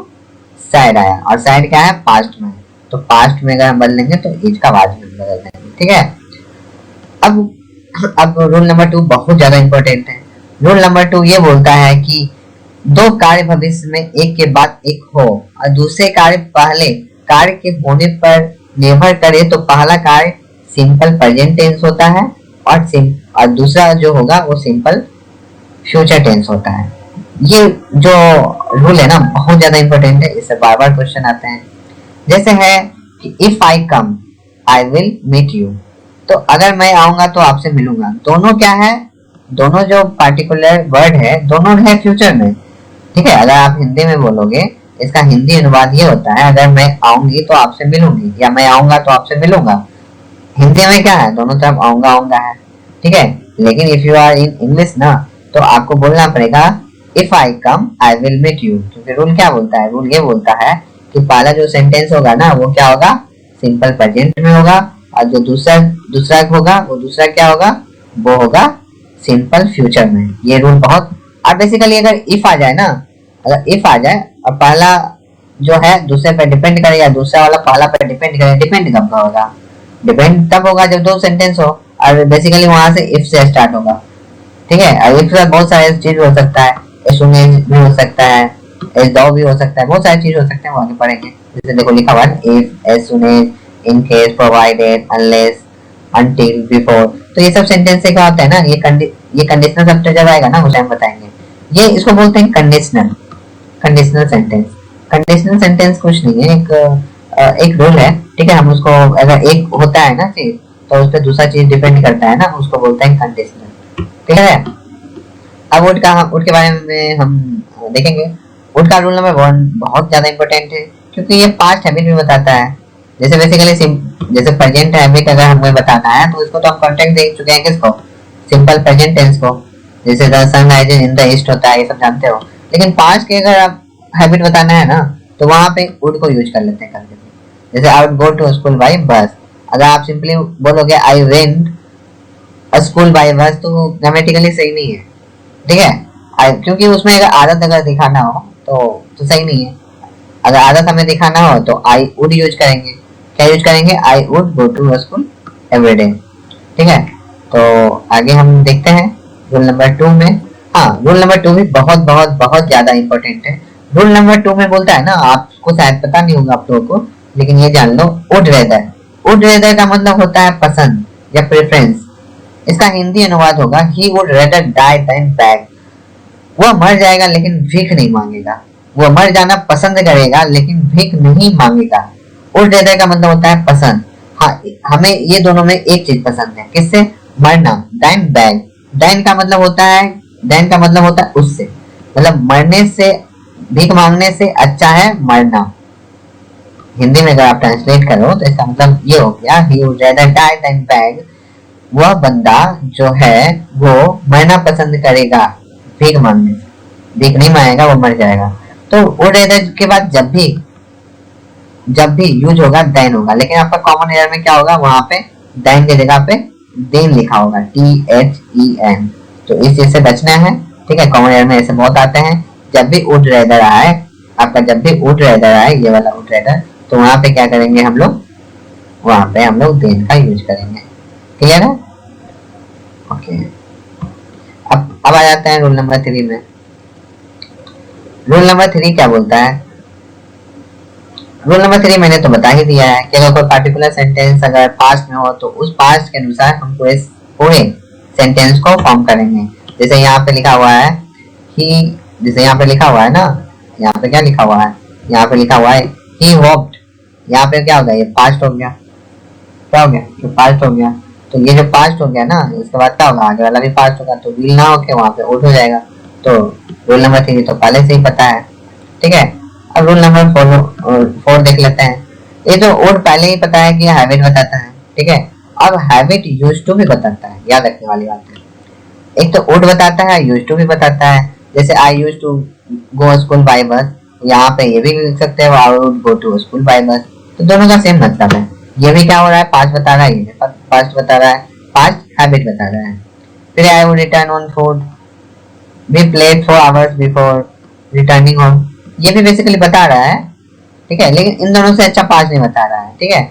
सैड आया, और सैड क्या है, पास्ट में, तो पास्ट में अगर हम बदलेंगे तो इज का वाज में बदल देंगे, ठीक है। अब रूल नंबर 2 बहुत ज्यादा इंपॉर्टेंट है। रूल नंबर 2 ये बोलता है कि दो कार्य भविष्य में एक के बाद एक हो और दूसरे कार्य पहले कार्य के होने पर निर्भर करे तो पहला कार्य सिंपल प्रेजेंट टेंस होता है और दूसरा जो होगा वो सिंपल फ्यूचर टेंस होता है। ये जो रूल है ना बहुत ज्यादा इंपॉर्टेंट है, इससे बार बार क्वेश्चन आते हैं। जैसे है कि if I come I will meet you, तो अगर मैं आऊंगा तो आपसे मिलूंगा, दोनों क्या है, दोनों जो पार्टिकुलर वर्ड है दोनों है फ्यूचर में, ठीक है। अगर आप हिंदी में बोलोगे, इसका हिंदी अनुवाद ये होता है, अगर मैं आऊंगी तो आपसे मिलूंगी, या मैं आऊंगा तो आपसे मिलूंगा। हिंदी में क्या है, दोनों तरफ आऊंगा आऊंगा है, ठीक है। लेकिन if you are in English ना तो आपको बोलना पड़ेगा if I come I will meet you, क्योंकि रूल क्या बोलता है, रूल ये बोलता है कि पहला जो सेंटेंस होगा ना वो क्या होगा, सिंपल प्रेजेंट में होगा, और जो दूसरा होगा वो दूसरा क्या होगा, वो होगा सिंपल फ्यूचर में। ये रूल बहुत, और बेसिकली अगर इफ आ जाए ना, अगर इफ आ जाए और पहला जो है दूसरे पर डिपेंड करे या दूसरा वाला पहला पर डिपेंड करे, डिपेंड कब होगा, डिपेंड तब होगा जब दो सेंटेंस हो, और बेसिकली वहां से इफ से स्टार्ट होगा, ठीक है। और इफ से बहुत सारे चीज हो सकता है, एज सून एज भी हो सकता है, एज दो भी हो सकता है, बहुत सारी चीज हो सकते हैं, वो आगे पढ़ेंगे। जैसे देखो लिखा हुआ है if, as soon as, in case, provided, unless, until, before। तो ये सब सेंटेंस से क्या होता है ना, ये कंडीशनल शब्द जब आएगा ना उस टाइम बताएंगे। ये इसको बोलते हैं conditional, conditional sentence. Conditional sentence कुछ नहीं है, एक रूल है, ठीक है। हम उसको अगर एक होता है ना चीज तो उस पर दूसरा चीज डिपेंड करता है ना, उसको बोलते हैं कंडीशनल, ठीक है। अब वुड के बारे में हम देखेंगे। वुड का रूल नंबर 1 बहुत ज्यादा इंपॉर्टेंट है, क्योंकि ये पास्ट हैबिट भी बताता है। जैसे बेसिकली जैसे प्रेजेंट हैबिट अगर हमें बताना है तो इसको तो हम कॉन्टेक्ट देख चुके हैं, किसको, सिंपल प्रेजेंट टेंस को। जैसे the sun rises in the east होता है, ये सब जानते हो। लेकिन पास्ट के अगर आप हैबिट बताना है ना तो वहां पे वुड को यूज कर लेते हैं कभी कभी। जैसे I would go to school by bus, अगर आप सिंपली बोलोगे I went school by bus तो ग्रामेटिकली सही नहीं है, ठीक है। क्योंकि उसमें अगर आदत अगर दिखाना हो तो सही नहीं है। अगर आदत हमें दिखाना हो तो आई वुड यूज करेंगे। क्या यूज करेंगे, I would go to school every day, ठीक है। तो आगे हम देखते हैं रूल नंबर 2 में। हाँ, रूल नंबर 2 भी बहुत बहुत बहुत ज्यादा इंपॉर्टेंट है। रूल नंबर 2 में बोलता है ना, आपको शायद पता नहीं होगा आप लोगों को, लेकिन ये जान लो, वुड रेदर। वुड रेदर का मतलब होता है पसंद या प्रेफरेंस। इसका हिंदी अनुवाद होगा he would rather die than beg. वह मर जाएगा लेकिन भीख नहीं मांगेगा। वह मर जाना पसंद करेगा लेकिन भीख नहीं मांगेगा। वुड रेदर का मतलब होता है पसंद। हाँ, हमें ये दोनों में एक चीज पसंद है, किससे, मरना। डाइन बैग, डाइन का मतलब होता है, डाइन का मतलब होता है उससे, मतलब मरने से, भीख मांगने से अच्छा है मरना। हिंदी में अगर आप ट्रांसलेट करो तो इसका मतलब ये हो गया, he would rather die than beg. वह बंदा जो है वो मरना पसंद करेगा भीख मांगने से। भीख नहीं मांगेगा, वो मर जाएगा। तो वुड रेदर के बाद जब भी यूज होगा देन होगा, लेकिन आपका कॉमन एरर में क्या होगा, वहां पे देन की जगह पे देन लिखा होगा, THEN। तो इस चीज से बचना है, ठीक है। कॉमन एरर में ऐसे बहुत आते हैं। जब भी वुड रेदर आए, आपका जब भी वुड रेदर आए, ये वाला वुड रेदर, तो वहां पे क्या करेंगे हम लोग, वहां पे हम लोग देन का यूज करेंगे, क्लियर है। ओके, अब आ जाते हैं रूल नंबर 3 में। रूल नंबर 3 क्या बोलता है, रूल नंबर 3 मैंने तो बता ही दिया है कि अगर कोई पर्टिकुलर सेंटेंस अगर पास्ट में हो तो उस पास्ट के अनुसार हम पूरे सेंटेंस को फॉर्म करेंगे। जैसे यहाँ पे लिखा हुआ है ही, जैसे यहाँ पे लिखा हुआ है ना, यहाँ पे क्या लिखा हुआ है, यहाँ पे लिखा हुआ है ही होप्ड। यहाँ पे क्या हो गया, ये पास्ट हो गया, क्या हो गया, ये पास्ट हो गया। तो ये जो पास्ट हो गया ना, इसके बाद क्या होगा, आगे वाला भी पास्ट होगा, तो विल ना होके वहां पे वुड हो जाएगा। तो रूल नंबर 3 तो पहले से ही पता है, ठीक है। अब रूल नंबर 4 देख लेते हैं। ये जो वुड पहले ही पता है कि हैबिट बताता है, ठीक है। अब हैबिट यूज टू भी बताता है, याद रखने वाली बात है। एक तो वुड बताता है, यूज टू भी बताता है। जैसे I use to go school by bus, यहाँ पे ये भी लिख सकते हैं I would go to school by bus. तो दोनों का सेम मतलब है। ये भी क्या हो रहा है, पास्ट बता रहा है, ये पास्ट बता रहा है, पास्ट हैबिट बता रहा है। फिर I would return on food, we played 4 hours before returning home, ये भी बेसिकली बता रहा है, ठीक है। लेकिन इन दोनों से अच्छा पास्ट नहीं बता रहा है, ठीक है।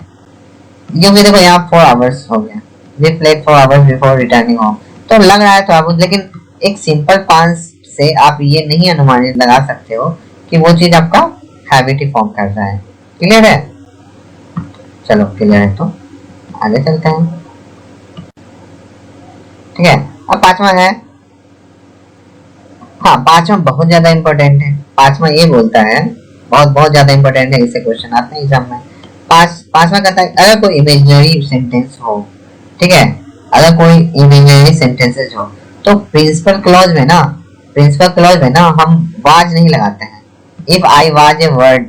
क्योंकि देखो यहाँ 4 hours हो गया, we played 4 hours before returning home, तो लग रहा है तो आप, लेकिन एक सिंपल पास्ट से आप ये नहीं अनुमानित लगा सकते हो कि वो चीज आपका हैबिट ही फॉर्म कर रहा है, क्लियर है। चलो क्लियर है तो आगे चलते हैं, ठीक है। अब पांचवा है, हाँ पांचवा बहुत ज्यादा इंपॉर्टेंट है। पांचवा ये बोलता है, बहुत बहुत ज्यादा इंपॉर्टेंट है, इससे क्वेश्चन आते हैं एग्जाम में। पांचवा कहता है अगर कोई इमेजिनरी सेंटेंस हो, ठीक है, अगर कोई इमेजिनरी सेंटेंसेस हो तो प्रिंसिपल क्लॉज में ना, प्रिंसिपल क्लॉज में ना हम वाज नहीं लगाते हैं। If I was a word,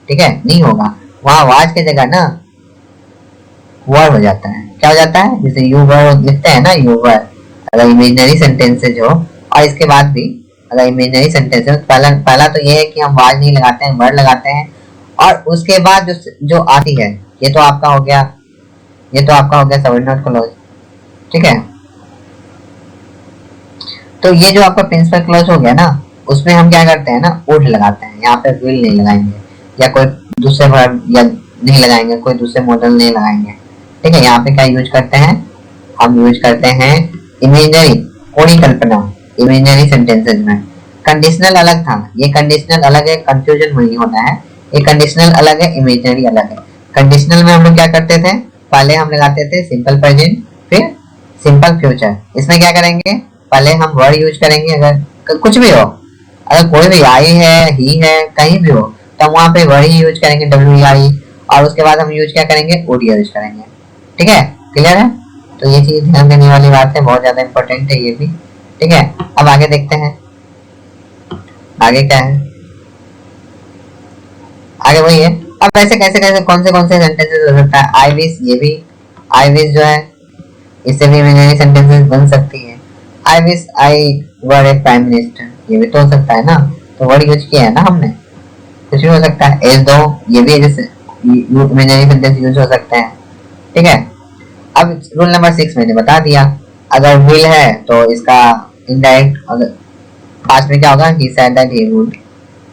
ठीक है, नहीं होगा, वहां वाज की जगह ना वर हो जाता है। क्या हो जाता है, जैसे यू वर लिखते हैं ना, यू वर, अगर इमेजिनरी सेंटेंसेज हो। और इसके बाद भी अगर इमेजिनरी सेंटेंसेज, पहला तो ये है कि हम वाज नहीं लगाते हैं, वर्ड लगाते हैं। और उसके बाद जो आती है, ये तो आपका हो गया, ये तो आपका हो गया सबऑर्डिनेट क्लॉज, ठीक है। तो ये जो आपका प्रिंसिपल क्लॉज हो गया ना, उसमें हम क्या करते हैं ना, वुड लगाते हैं, यहाँ पे विल नहीं लगाएंगे, या कोई दूसरे वर्ब या नहीं लगाएंगे, कोई दूसरे मॉडल नहीं लगाएंगे, ठीक है। यहाँ पे क्या यूज करते हैं, हम यूज करते हैं इमेजिनरी, पूरी कल्पना, इमेजिनरी सेंटेंसेस में। कंडीशनल अलग था, ये कंडीशनल अलग है, कंफ्यूजन नहीं होना है। ये कंडीशनल अलग है, इमेजिनरी अलग है। कंडीशनल में हम लोग क्या करते थे, पहले हम लगाते थे सिंपल प्रेजेंट, फिर सिंपल फ्यूचर। इसमें क्या करेंगे, पहले हम वर्ड यूज करेंगे, अगर कुछ भी हो, अगर कोई भी आई है, ही है, कहीं भी हो, तो हम वहां पे वर्ड ही यूज करेंगे, WEI। और उसके बाद हम यूज क्या करेंगे, वुड यूज करेंगे। ठीक है, क्लियर है? तो ये चीज ध्यान देने वाली बात है, बहुत ज्यादा इंपॉर्टेंट है ये भी। ठीक है, अब आगे देखते हैं आगे क्या है। आगे वही है। अब ऐसे कैसे कैसे कौन से सेंटेंसेस हो सकता है, आई विश, ये भी आई विश जो है, इससे भी नई सेंटेंसेस बन सकती है। I wish I were A prime minister, ये भी तो हो सकता है ना, तो वर्ड यूज किया है ना हमने, कुछ भी हो सकता है। एज दो, ये भी जैसे इमेजिनरी सेंटेंस यूज हो सकते हैं। ठीक है, अब रूल नंबर 6 मैंने बता दिया, अगर विल है तो इसका इनडायरेक्ट, अगर पास्ट में क्या होगा, he said that he would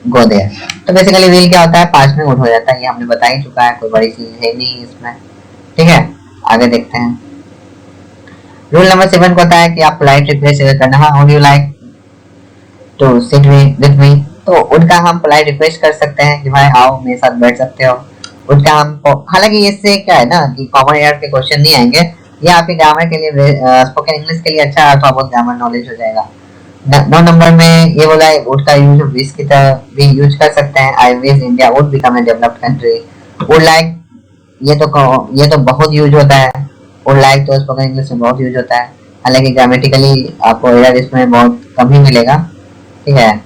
go there. तो बेसिकली विल क्या होता है, पास्ट में वुड हो जाता है, ये हमने बता ही चुका है, कोई बड़ी चीज है नहीं इसमें। ठीक है, आगे देखते हैं। रूल नंबर 7 को होता है कि आप पोलाइट रिक्वेस्ट करना, हाँ would you like to sit with me, तो उनका हम पोलाइट रिक्वेस्ट कर सकते हैं कि भाई आओ मेरे साथ बैठ सकते हो। उनका हम, हालांकि इससे क्या है ना कि कॉमन एयर के क्वेश्चन नहीं आएंगे, ये आपके ग्रामर के लिए, स्पोकन इंग्लिश के लिए अच्छा है, थोड़ा बहुत ग्रामर नॉलेज हो जाएगा। 9 नंबर में ये बोला है वुड का यूज विश की तरह भी यूज कर सकते हैं, I wish India would become a developed country. Would like, ये तो बहुत यूज होता है, वुड लाइक तो स्पोकन इंग्लिश में बहुत यूज होता है, हालांकि ग्रामेटिकली आपको एरर इसमें बहुत कम ही मिलेगा। ठीक है,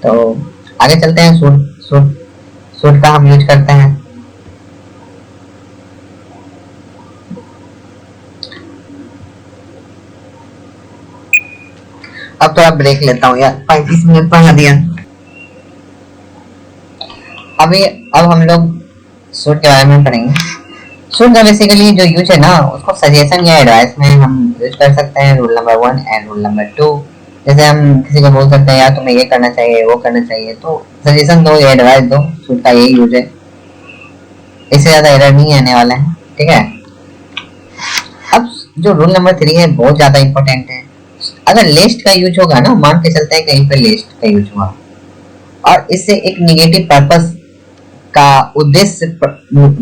तो आगे चलते हैं। सूट का हम यूज करते हैं। अब थोड़ा ब्रेक लेता हूँ यार, 35 मिनट पढ़ा दिया। अब हम लोग सूट के बारे में पढ़ेंगे। सूट का बेसिकली जो यूज है ना, उसको सजेशन या एडवाइस में हम यूज कर सकते हैं, rule number 1 and rule number 2। जैसे हम किसी को बोल सकते हैं यार तुम्हें ये करना चाहिए, वो करना चाहिए, तो सजेशन दो या एडवाइस दो, सूट का यही यूज है, इससे ज्यादा एरर नहीं आने वाला है। ठीक है, अब जो रूल नंबर 3 है बहुत ज्यादा इंपॉर्टेंट है। अगर लिस्ट का यूज होगा ना, मान के चलते हैं कहीं पे लिस्ट का यूज हुआ और इससे एक निगेटिव पर्पस का उद्देश्य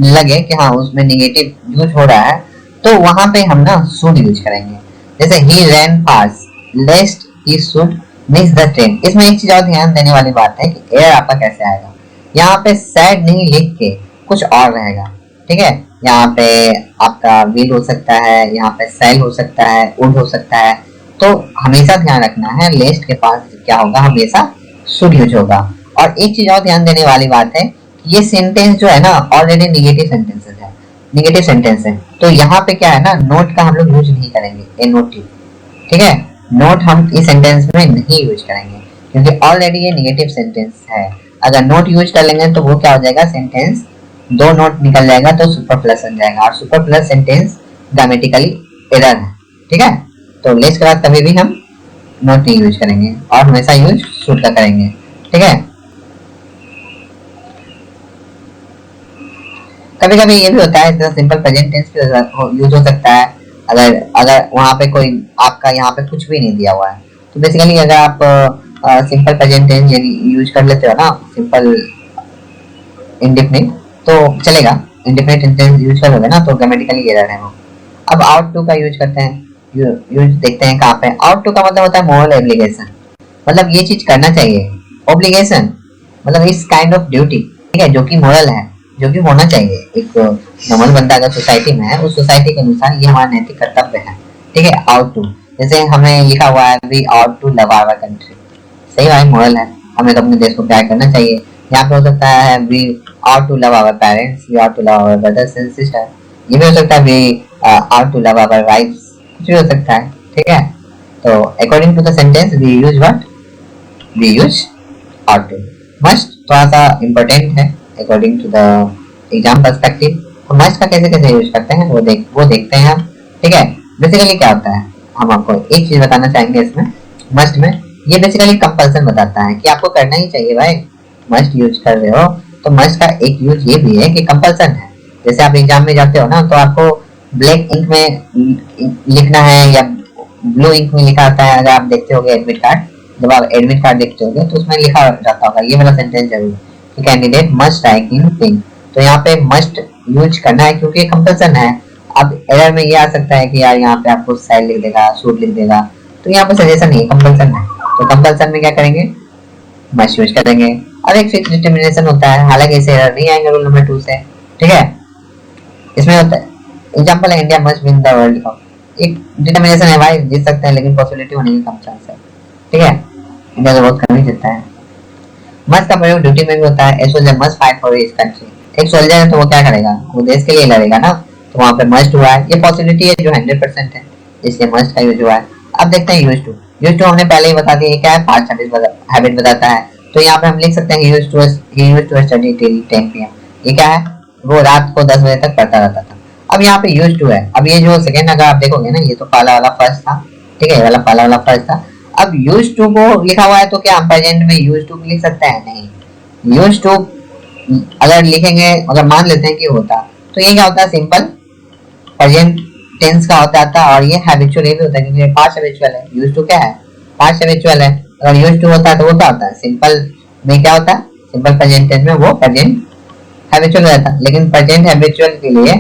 लगे कि हाँ उसमें निगेटिव यूज हो रहा है, तो वहां पे हम ना शुड यूज करेंगे। जैसे he ran fast lest he should miss the train. इसमें एक चीज और ध्यान देने वाली बात है कि एयर आपका कैसे आएगा, यहाँ पे सैड नहीं लिख के कुछ और रहेगा। ठीक है, यहाँ पे आपका विल हो सकता है, यहाँ पे सेल हो सकता है, वुड हो सकता है, तो हमेशा ध्यान रखना है लिस्ट के पास क्या होगा, हमेशा शुड यूज होगा। और एक चीज और ध्यान देने वाली बात है, ये सेंटेंस जो है ना ऑलरेडी निगेटिव सेंटेंस है, तो यहाँ पे क्या है ना, नोट का हम लोग यूज नहीं करेंगे, ए नोट। ठीक है, नोट हम इस सेंटेंस में नहीं यूज करेंगे क्योंकि ऑलरेडी ये निगेटिव सेंटेंस है। अगर नोट यूज कर लेंगे तो वो क्या हो जाएगा, सेंटेंस 2 नोट निकल जाएगा तो सुपरफ्लस बन जाएगा, और सुपरफ्लस सेंटेंस ग्रामेटिकली एरर है। ठीक है, तो लेस के बाद कभी भी हम नोट नहीं यूज करेंगे और हमेशा यूज शुड का करेंगे। ठीक है, कभी कभी ये भी होता है जैसे सिंपल प्रेजेंट टेंस भी यूज हो सकता है, अगर वहां पे कोई आपका यहाँ पे कुछ भी नहीं दिया हुआ है, तो बेसिकली अगर आप सिंपल प्रेजेंट टेंस यूज कर लेते हो ना, सिंपल इंडेफिनिट तो चलेगा, इंडेफिनिट टेंस यूज करोगे ना तो ग्रामेटिकली एरर है वो। अब आउट टू का यूज करते हैं, यूज देखते हैं कहाँ पे। आउट टू का मतलब होता है मोरल एब्लिगेशन, मतलब ये चीज करना चाहिए। ऑब्लिगेशन मतलब इस काइंड ऑफ ड्यूटी, ठीक है, जो कि मोरल है, जो कि होना चाहिए। एक नॉर्मल बंदा अगर सोसाइटी में है, उस सोसाइटी के अनुसार ये हमारा नैतिक कर्तव्य है। ठीक है, आउट टू, जैसे हमें लिखा हुआ है we ought to love our country, सही भाई, मोरल है, हमें तो अपने देश को प्यार करना चाहिए। यहाँ पे हो सकता है we ought to love our parents, we ought to love our brothers and sister, ये भी हो सकता है we ought to love our wifes, कुछ भी हो सकता है। ठीक है, तो according to the sentence we use what, we use ought to. Must थोड़ा सा इम्पोर्टेंट है according to the exam perspective, तो मस्ट का कैसे कैसे यूज करते हैं वो देखते हैं हम। ठीक है, बेसिकली क्या होता है, हम आपको एक चीज बताना चाहेंगे इसमें, मस्ट में ये बेसिकली कंपल्सन बताता है कि आपको करना ही चाहिए भाई, मस्ट यूज कर रहे हो तो मस्ट का एक यूज ये भी है कि कंपल्सन है। जैसे आप एग्जाम में जाते हो ना, तो आपको ब्लैक इंक में लिखना है या ब्लू इंक में लिखा आता है। अगर आप देखते होगे एडमिट कार्ड, जब आप एडमिट कार्ड देखते होगे तो उसमें लिखा जाता होगा ये वाला सेंटेंस जरूर कि कैंडिडेट मस्ट राइट इन पिंक, तो यहाँ पे मस्ट यूज करना है क्योंकि कंपल्सन है। अब एरर में ये आ सकता है कि यार यहाँ पे आपको साइड लिख देगा, शूट लिख देगा, तो यहाँ पे सजेशन नहीं है, कंपल्सन है। तो कंपल्सन में क्या करेंगे, मस्ट यूज करेंगे। अब एक फिक्स डिटर्मिनेशन होता है, हालांकि इसे एरर नहीं आएंगे रूल नंबर 2 से, ठीक है। इसमें होता है एग्जांपल है India must win the world cup, एक डिटर्मिनेशन है भाई, जीत सकते हैं लेकिन पॉसिबिलिटी होने की कम चांस है, ठीक है। इंडिया तो बहुत कम ही जीतता है। मस्ट का प्रयोग ड्यूटी में भी होता है, a soldier must fight for his country. एक सोल्जर है तो वो क्या करेगा, वो देश के लिए लड़ेगा ना, तो वहां पे मस्ट हुआ है, ये पॉसिबिलिटी है जो 100% है, इसलिए मस्ट का यूज हुआ है। अब देखते हैं यूज टू। यूज टू हमने पहले ही बता दिया, ये क्या है, पास्ट हैबिट बताता है। तो यहाँ पे हम लिख सकते हैं use to study till 10 PM। ये क्या है, वो रात को 10 बजे तक पढ़ता रहता था। अब यहाँ पे यूज टू है, अब ये जो सेकेंड अगर आप देखोगे ना, ये तो पहला वाला फर्स्ट था, ठीक है, ये वाला पहला वाला फर्स्ट था। अब यूज टू को लिखा हुआ है तो क्या हम प्रेजेंट में यूज टू लिख सकते हैं, नहीं। यूज टू अगर लिखेंगे, अगर मान लेते हैं कि होता, तो ये क्या होता है, सिंपल प्रेजेंट टेंस का होता था, और ये हैबिचुअल भी होता है क्योंकि पास्ट हैबिचुअल है। यूज टू क्या है, पास्ट हैबिचुअल है। अगर यूज टू होता है तो वो क्या होता है, सिंपल में क्या होता है, सिंपल प्रेजेंट टेंस में वो प्रेजेंट हैबिचुअल रहता है। लेकिन प्रेजेंट हैबिचुअल के लिए,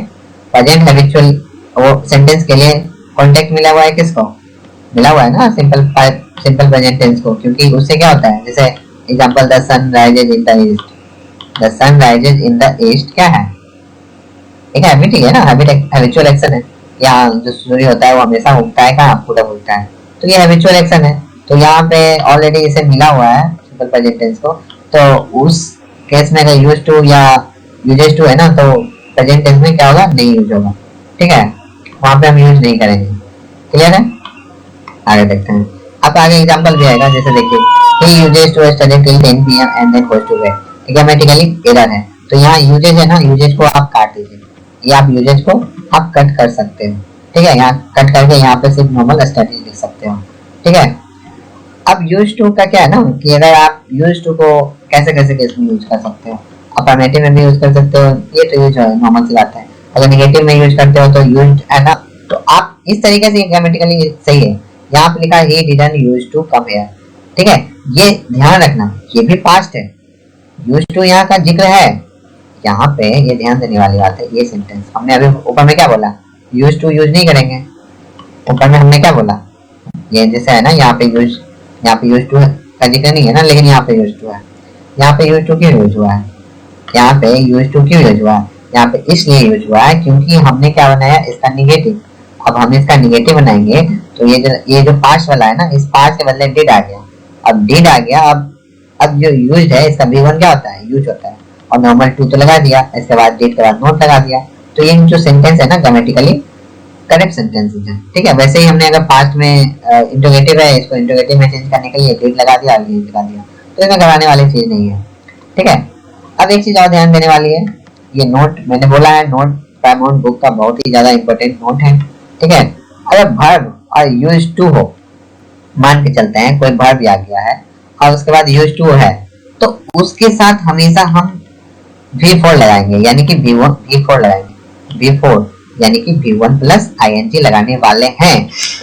प्रेजेंट हैबिचुअल वो सेंटेंस के लिए कॉन्टेक्ट मिला हुआ है, किसको मिला हुआ है ना, सिंपल प्रेजेंट टेंस को, क्योंकि उससे क्या होता है, जैसे example the sun rises in the east, the sun rises in the east क्या है, एक हैबिट ही है ना, हैबिचुअल एक्शन है। यहाँ जो सूर्य होता है वो हमेशा उगता है, कहाँ पूरा उगता है, तो ये हैबिचुअल एक्शन है। तो यहाँ पे ऑलरेडी इसे मिला हुआ है सिंपल प्रेजेंट टेंस को, तो उस केस में अगर यूज टू या यूजेस टू है ना, तो प्रेजेंट टेंस में क्या होगा, नहीं यूज होगा, ठीक है, वहां पे हम यूज नहीं करेंगे। क्लियर है, आगे देखते हैं। अब आगे एग्जांपल भी आएगा, जैसे देखिए he uses to study till 10 PM and then goes to bed, grammatically error है, तो यहाँ यूजेज है ना, यूजेज को आप काट दीजिए, ये आप यूजेज को आप कट कर सकते हो, ठीक है, यहाँ कट करके यहाँ पे सिर्फ नॉर्मल स्टडी लिख सकते हो, ठीक है। अब यूज टू का क्या है ना, कि अगर आप यूज टू को कैसे कैसे केस में यूज कर सकते हो, अफर्मेटिव में भी यूज कर सकते हो, ये तो यूज है नॉर्मल सी बात है। अगर नेगेटिव में यूज करते हो तो यूज है ना, तो आप इस तरीके से ग्रामेटिकली सही है। यहाँ पे लिखा है he didn't use to come here, ठीक है, ये ध्यान रखना, ये भी पास्ट है, यूज टू यहाँ का जिक्र है, यहाँ पे ये ध्यान देने वाली बात है। ये सेंटेंस हमने अभी ऊपर में क्या बोला, यूज टू यूज नहीं करेंगे, ऊपर में हमने क्या बोला, ये जैसे है ना, यहाँ पे यूज टू का जिक्र नहीं है ना, लेकिन यहाँ पे यूज टू है। यहाँ पे यूज टू क्यों यूज हुआ है, यहाँ पे यूज टू क्यों यूज हुआ है, यहाँ पे इसलिए यूज हुआ है क्योंकि हमने क्या बनाया, इसका निगेटिव। अब हम इसका निगेटिव बनाएंगे तो ये जो पास्ट वाला है ना, इस पास्ट के बदले डिड आ गया, अब डिड आ गया, अब जो यूज्ड है इसका V1 क्या होता है, यूज होता है, और नॉर्मल टू तो लगा दिया, इसके बाद डिड के बाद नॉट लगा दिया, तो ये जो सेंटेंस है ना ग्रामेटिकली करेक्ट सेंटेंसेस है, ठीक है। वैसे ही हमने अगर पास्ट में इंट्रोगेटिव है, इसको इंट्रोगेटिव में चेंज करने के लिए डिड लगा दिया, डिड लगा दिया, तो इसमें घबराने वाली चीज नहीं है, ठीक है। अब एक चीज और ध्यान देने वाली है, ये नोट मैंने बोला है, नोट पैरामाउंट बुक का बहुत ही ज्यादा इंपॉर्टेंट नोट है, ठीक है। अगर वर्ब और यूज टू हो, मान के चलते हैं कोई वर्ब आ गया है और उसके बाद यूज टू है, तो उसके साथ हमेशा हम V4 लगाएंगे, यानी कि V4 लगाएंगे, V4 यानी कि V1 प्लस ing लगाने वाले हैं।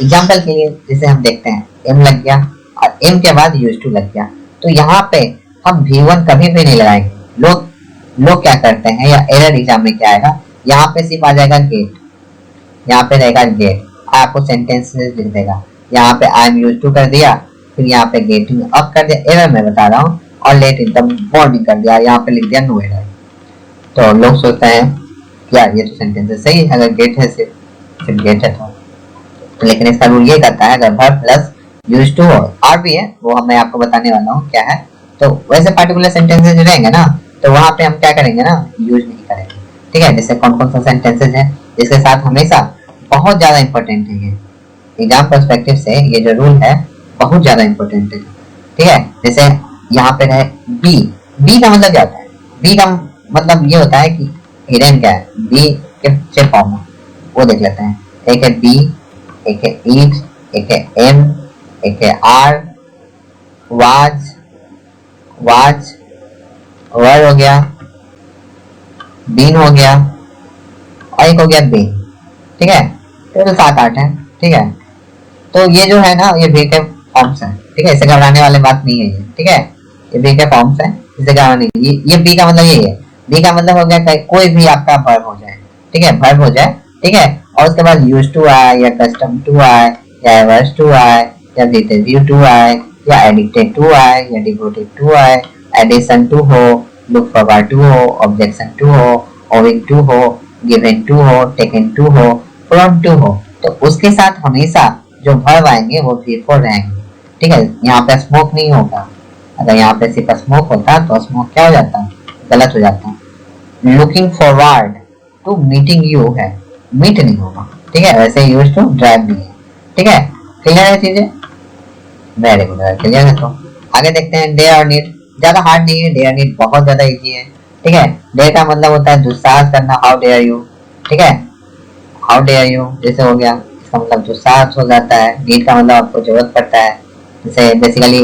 एग्जाम्पल के लिए जैसे हम देखते हैं M लग गया और M के बाद यूज टू लग गया, तो यहाँ पे हम V1 कभी भी नहीं लगाएंगे। लोग क्या करते हैं, या एरर एग्जाम में क्या आएगा, यहाँ पे सिर्फ आ जाएगा गेट, यहाँ पे रहेगा गेट, आपको सेंटेंस लिख देगा, यहाँ पे आई एम यूज टू कर दिया, फिर यहाँ पे गेटिंग अप कर दिया, एरर मैं बता रहा हूँ, और लेट इन द मॉर्निंग कर दिया, यहाँ पे लिख दिया नो एरर। तो लोग सोचते हैं यार ये तो सेंटेंस सही है, अगर गेट है सिर्फ गेट है तो, लेकिन इसका रूल ये कहता है अगर वर्ब प्लस यूज टू हो, और भी है वो मैं आपको बताने वाला हूँ क्या है। तो वैसे पार्टिकुलर सेंटेंसेस रहेंगे ना, तो वहां पे हम क्या करेंगे ना, यूज नहीं करेंगे, ठीक है। जैसे कौन कौन सा सेंटेंसेस है जिसके साथ हमेशा, बहुत ज्यादा इंपॉर्टेंट है ये एग्जाम पर्सपेक्टिव से, ये जो रूल है बहुत ज्यादा इंपॉर्टेंट है, ठीक है। जैसे यहाँ पे है बी का मतलब क्या होता है, बी का मतलब ये होता है कि हिडन क्या है, बी के फॉर्म में वो देख लेते हैं। एक है बी, एक है ईट, एक है एम, एक है आर, वाज वर हो गया, बीन हो गया, और एक हो गया बीन, ठीक है। तो 7-8 है, ठीक है। तो ये जो है ना, ये बी के फॉर्म्स है, ठीक है, इसे घबराने वाली बात नहीं है ये, ठीक है, ये बी के फॉर्म्स है, इसे घबराने नहीं, ये बी का मतलब यही है। बी का मतलब हो गया कोई भी आपका वर्ब हो जाए, ठीक है, वर्ब हो जाए, ठीक है, और उसके बाद यूज टू आए या कस्टम टू आए या एवर्स टू आए या डिटेटिव टू आए या एडिक्टेड टू आए या डिवोटेड टू आए, एडिशन टू हो, लुक फॉरवर्ड टू हो, ऑब्जेक्शन टू हो, ओविंग टू हो, गिवन टू हो, टेकन टू हो, फ्रॉम टू हो, तो उसके साथ हमेशा जो वर्ब आएंगे वो बिफोर रहेंगे। ठीक है, यहाँ पे स्मोक नहीं होगा। अगर यहाँ पे सिर्फ स्मोक होता तो स्मोक क्या हो जाता, गलत हो जाता। Looking forward to meeting you है, मीट नहीं होगा। ठीक है, वैसे यूज टू ड्राइव नहीं है। ठीक है, क्लियर है चीजें? वेरी गुड, क्लियर है। तो आगे देखते हैं डेयर और नीड। ज्यादा हार्ड नहीं है, डेयर नीड बहुत ज्यादा इजी है। ठीक है, डेयर का मतलब होता है दुस्साहस करना, हाउ डेयर यू। ठीक है, हाउ डेयर यू जैसे हो गया, इसका मतलब दुस्साहस हो जाता है। नीड का मतलब आपको जरूरत पड़ता है, जैसे बेसिकली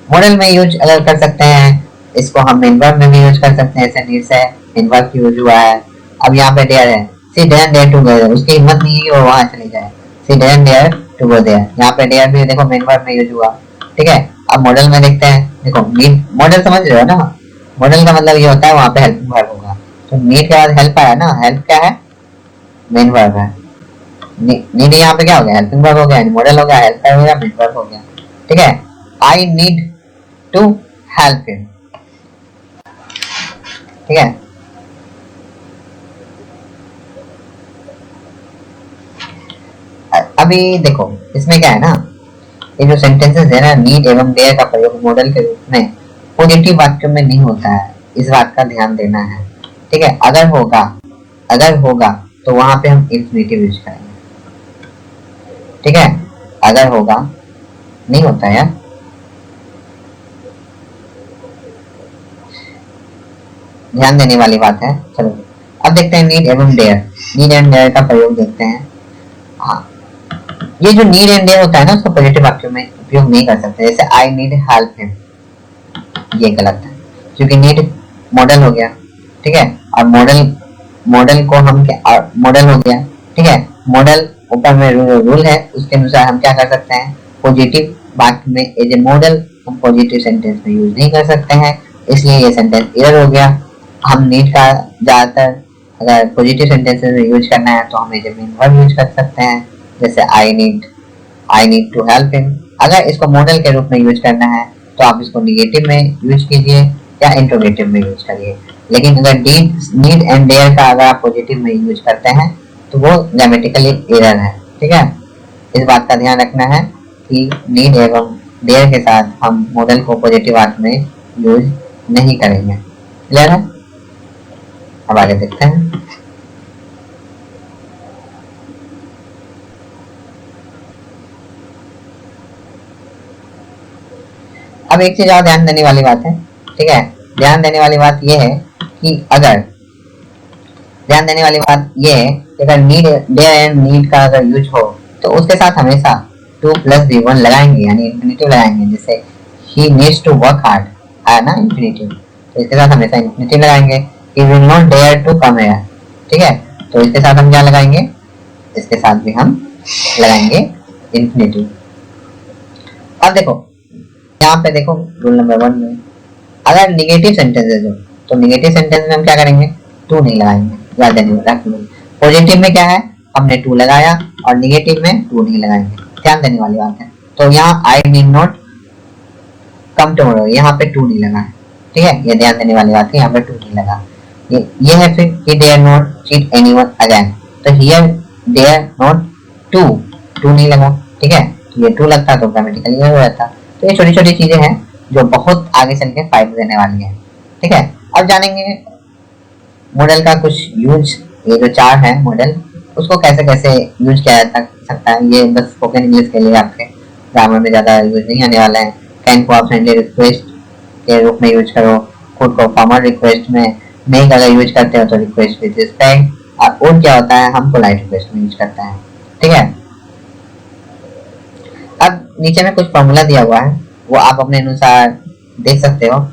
मॉडल में यूज अगर कर सकते हैं, इसको हम मेन वर्ब में भी यूज कर सकते हैं। ऐसे नीड से मेन वर्ब की यूज हुआ है। अब यहाँ पे डेयर है, she dare dare to go, उसकी हिम्मत नहीं है कि वो वहां चली जाए। She dare dare to go there, यहाँ पे डेयर भी देखो मेन वर्ब में यूज हुआ। ठीक है, अब मॉडल में देखते हैं। देखो नीड मॉडल समझ रहे हो ना, मॉडल का मतलब ये होता है वहां पे हेल्पिंग वर्ब होगा। तो नीड के बाद हेल्प आया ना, हेल्प क्या है, मेन वर्ब है। नीड यहाँ पे क्या हो गया, हेल्पिंग वर्ब हो गया, मॉडल हो गया, हेल्प हो गया, मेन वर्ब हो गया। ठीक है, I need to help him. ठीक है, अभी देखो इसमें क्या है ना, ये जो सेंटेंसेस है ना, नीड एवं डेयर का प्रयोग मॉडल के रूप में पॉजिटिव वाक्यों में नहीं होता है, इस बात का ध्यान देना है। ठीक है, अगर होगा तो वहां पे हम इंफिनिटिव यूज करेंगे। ठीक है, अगर होगा नहीं होता है यार, ध्यान देने वाली बात है। चलो अब देखते हैं नीड एवं डेयर। नीड एंड डेयर का प्रयोग देखते हैं। हाँ, ये जो नीड एंड डेयर होता है ना, उसको पॉजिटिव वाक्यों में उपयोग नहीं कर सकते। जैसे आई नीड हेल्प हिम, ये गलत है क्योंकि नीड मॉडल हो गया। ठीक है, और मॉडल को हम क्या, मॉडल हो गया। ठीक है, मॉडल ऊपर में रूल है, उसके अनुसार हम क्या कर सकते हैं, पॉजिटिव वाक्य में एज ए मॉडल हम पॉजिटिव सेंटेंस में यूज नहीं कर सकते हैं, इसलिए ये सेंटेंस एरर हो गया। हम नीड का ज्यादातर अगर पॉजिटिव सेंटेंसेस में यूज करना है तो हम as a main verb use कर सकते हैं, जैसे I need to help him. अगर इसको मॉडल के रूप में यूज करना है तो आप इसको निगेटिव में यूज कीजिए या इंट्रोगेटिव में यूज करिए। लेकिन अगर नीड एंड डेयर का अगर आप पॉजिटिव में यूज करते हैं तो वो ग्रामेटिकली एरर है। ठीक है, इस बात का ध्यान रखना है कि नीड एवं डेयर के साथ हम मॉडल को पॉजिटिव अर्थ में यूज नहीं करेंगे। क्लियर है? अब आगे देखते हैं। अब एक चीज और ध्यान देने वाली बात है। ठीक है, ध्यान देने वाली बात यह है कि अगर नीड डेयर एंड नीड का अगर यूज हो तो उसके साथ हमेशा 2 + V1 लगाएंगे, यानी इंफिनिटिव लगाएंगे। जैसे he needs to work hard है ना इंफिनिटिव, तो इसके साथ हमेशा इंफिनिटिव लगाएंगे। He will not dare to come here. ठीक है, तो इसके साथ हम क्या लगाएंगे, इसके साथ भी हम लगाएंगे इंफिनिटिव। अब देखो यहाँ पे देखो रूल नंबर 1 में अगर निगेटिव सेंटेंसेस हो तो निगेटिव सेंटेंस में हम क्या करेंगे, 2 नहीं लगाएंगे। याद रखिए, पॉजिटिव में क्या है, हमने 2 लगाया और निगेटिव में 2 नहीं लगाएंगे। ध्यान देने वाली बात है। तो यहाँ I need not come tomorrow, यहाँ पे 2 नहीं लगा है। ठीक है, ये ध्यान देने वाली बात है, यहाँ पे 2 नहीं लगा। ये है फिर कि dare not cheat anyone again, तो हियर डेयर नॉट टू नहीं लगा। ठीक है, तो ये 2 लगता तो ग्रामेटिकली हो जाता। तो ये छोटी छोटी चीजें हैं जो बहुत आगे चल के फायदा देने वाली है। ठीक है, अब जानेंगे मॉडल का कुछ यूज। ये जो 4 है मॉडल, उसको कैसे कैसे यूज किया जा सकता है। ये बस स्पोकन इंग्लिश के लिए, आपके ग्रामर में ज्यादा यूज नहीं आने वाला है। कैन को आप फ्रेंडली रिक्वेस्ट के रूप में यूज करो, खुद को फॉर्मल रिक्वेस्ट में नहीं अगर यूज करते हो तो रिक्वेस्ट विद रिस्पेक्ट, और क्या होता है हम पोलाइट रिक्वेस्ट में यूज करते हैं। ठीक है, अब नीचे में कुछ फॉर्मूला दिया हुआ है, वो आप अपने अनुसार देख सकते हो।